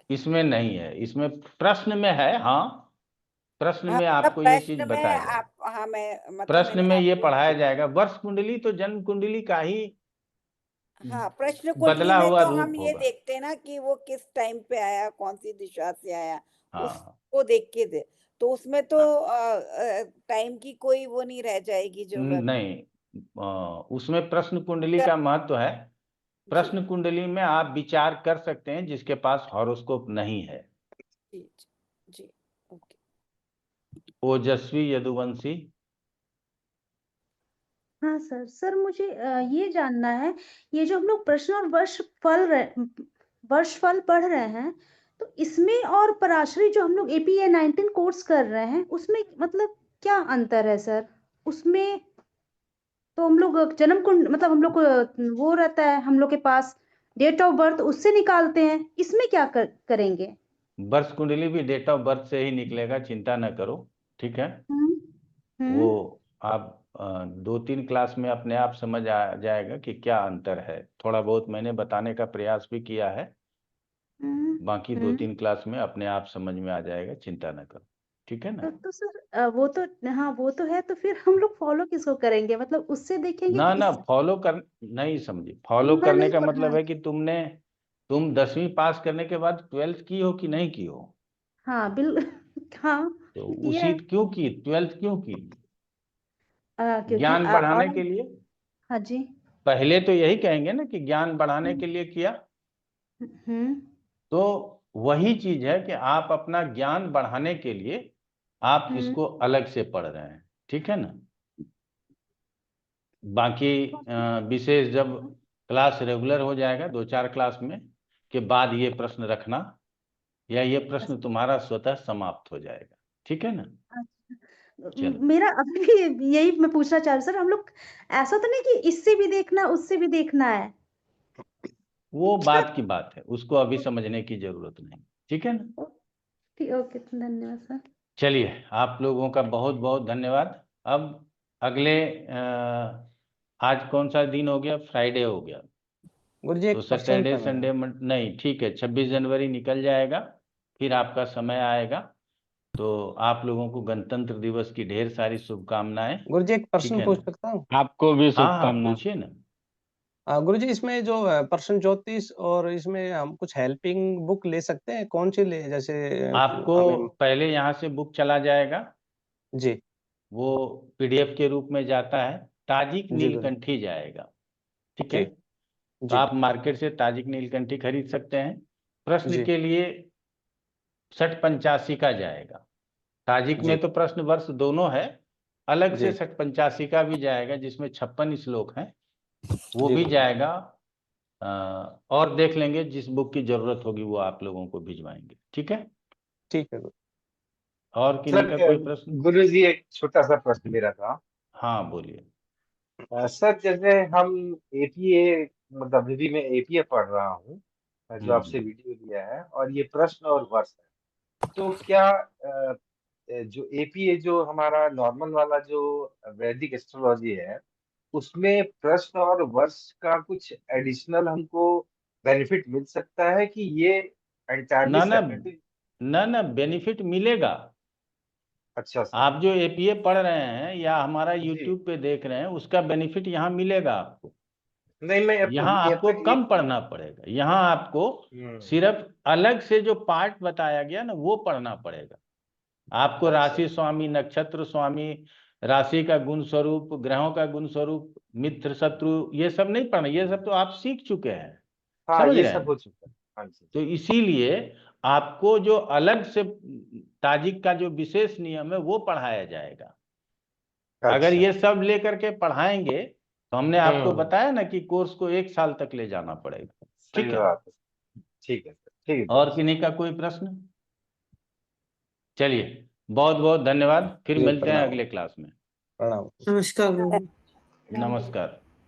इसमें नहीं है, इसमें प्रश्न में है। हाँ, प्रश्न हाँ में मतलब आपको ये चीज प्रश्न में बताया जाएगा। आप, हाँ मैं मतलब प्रश्न मैंने में ये आपको, पढ़ाया जाएगा। वर्ष कुंडली तो जन्म कुंडली का ही हाँ प्रश्न कुंडली बदला में हुआ तो हम रूप ये होगा। देखते हैं ना कि वो किस टाइम पे आया, कौन सी दिशा से आया, हाँ उसको देख के दे, तो उसमें तो टाइम की कोई वो नहीं रह जाएगी जो नहीं, उसमें प्रश्न कुंडली का महत्व है। जी प्रश्न कुंडली में आप विचार कर सकते हैं जिसके पास हॉरोस्कोप नहीं है। जी जी जी। ओके। ओजस्वी यदुवंशी। हाँ सर। सर मुझे ये जानना है, ये जो हम लोग प्रश्न और वर्ष फल पढ़ रहे हैं, तो इसमें और पराशरी जो हम लोग एपीए 19 कोर्स कर रहे हैं, उसमें मतलब क्या अंतर है सर? उसमें तो हम लोग जन्म कुंड मतलब हम लोग को वो रहता है, हम लोग के पास डेट ऑफ बर्थ उससे निकालते हैं, इसमें क्या करेंगे? वर्ष कुंडली भी डेट ऑफ बर्थ से ही निकलेगा, चिंता न करो, ठीक है। हम्म वो हम्म आप 2-3 क्लास में अपने आप समझ आ जाएगा कि क्या अंतर है। थोड़ा बहुत मैंने बताने का प्रयास भी किया है, बाकी हम्म। 2-3 क्लास में अपने आप समझ में आ जाएगा, चिंता न करो, ठीक है ना। तो सर वो तो, हाँ वो तो है, तो फिर हम लोग फॉलो किसको करेंगे? मतलब उससे देखेंगे ना कि ना, इस फॉलो कर नहीं समझी। फॉलो पूरा करने नहीं का पढ़ना मतलब है। है कि तुम 10वीं पास करने के बाद 12th की हो कि नहीं की हो। हाँ बिल हाँ तो किया उसी है। क्यों की, 12th क्यों की? क्योंकि ज्ञान बढ़ाने और के लिए। हाँ जी। पहले तो यही कहेंगे ना कि ज्ञान बढ़ाने के लिए किया। हम्म तो वही चीज है कि आप अपना ज्ञान बढ़ाने के लिए आप हम्म। इसको अलग से पढ़ रहे हैं, ठीक है ना। बाकी विशेष जब क्लास रेगुलर हो जाएगा 2-4 क्लास में के बाद ये प्रश्न रखना, या ये प्रश्न तुम्हारा स्वतः समाप्त हो जाएगा, ठीक है ना। चलो, मेरा अभी भी यही मैं पूछना चाह रही सर, हम लोग ऐसा तो नहीं कि इससे भी देखना उससे भी देखना है वो क्या? बात की बात है, उसको अभी समझने की जरूरत नहीं, ठीक है ना। ठीक, ओके, धन्यवाद सर। चलिए, आप लोगों का बहुत बहुत धन्यवाद। अब अगले आज कौन सा दिन हो गया, फ्राइडे हो गया, गुरुजी तो एक क्वेश्चन सैटरडे था मेरा। संडे नहीं, ठीक है, 26 जनवरी निकल जाएगा, फिर आपका समय आएगा। तो आप लोगों को गणतंत्र दिवस की ढेर सारी शुभकामनाएं, गुरुजी एक ठीक प्रश्न है पूछ ना। सकता हूँ? आपको भी हाँ हाँ, शुभकामनाएं। पूछिए ना। गुरुजी इसमें जो पर्सन ज्योतिष और इसमें हम कुछ हेल्पिंग बुक ले सकते हैं, कौन सी ले, जैसे आपको हमें? पहले यहाँ से बुक चला जाएगा, जी वो पीडीएफ के रूप में जाता है, ताजिक जी गुरु नीलकंठी जाएगा, ठीक है। जी तो जी आप मार्केट से ताजिक नीलकंठी खरीद सकते हैं। प्रश्न जी के लिए 6085 का जाएगा। ताजिक में जी तो प्रश्न वर्ष दोनों है, अलग से जी 6085 का भी जाएगा जिसमें 56 श्लोक हैं, वो जी भी गुरु जाएगा। और देख लेंगे, जिस बुक की जरूरत होगी वो आप लोगों को भिजवाएंगे, ठीक है। ठीक है गुरु। और किन्हीं सर का कोई प्रश्न? गुरु जी एक छोटा सा प्रश्न मेरा था। हाँ बोलिए। सर जैसे हम एपीए, मतलब अभी भी मैं एपीए पढ़ रहा हूँ, जो आपसे वीडियो दिया है, और ये प्रश्न और वर्ष है, तो क्या जो एपीए जो हमारा नॉर्मल वाला जो वैदिक एस्ट्रोलॉजी है, उसमें प्रश्न और वर्ष का कुछ एडिशनल हमको बेनिफिट मिल सकता है कि ये एंटायरली ना ना सेपरेट? ना ना, बेनिफिट मिलेगा। अच्छा सर। आप जो एपीए पढ़ रहे हैं या हमारा जी। यूट्यूब पे देख रहे हैं, उसका बेनिफिट यहाँ मिलेगा आपको। नहीं, मैं यहाँ अभी अब आपको तक कम पढ़ना पड़ेगा, यहाँ आपको सिर्फ अलग से जो पार्ट बताया गया ना वो पढ़ना पड़ेगा। आपको अच्छा। राशि स्वामी, नक्षत्र स्वामी, राशि का गुण स्वरूप, ग्रहों का गुण स्वरूप, मित्र शत्रु, ये सब नहीं पढ़ना, ये सब तो आप सीख चुके हैं, हाँ, समझ ये रहे सब हो हैं। चुका है। हाँ जी। तो इसीलिए आपको जो अलग से ताजिक का जो विशेष नियम है वो पढ़ाया जाएगा। अगर अच्छा। ये सब लेकर के पढ़ाएंगे तो हमने आपको हम्म। बताया ना कि कोर्स को 1 साल तक ले जाना पड़ेगा। सही ठीक है, बात है। ठीक है सर, ठीक है और गुरुजी। किन्हीं का कोई प्रश्न? चलिए, बहुत बहुत धन्यवाद, फिर जी, मिलते हैं प्रणाम। अगले क्लास में। प्रणाम। नमस्कार गुरुजी। नमस्कार।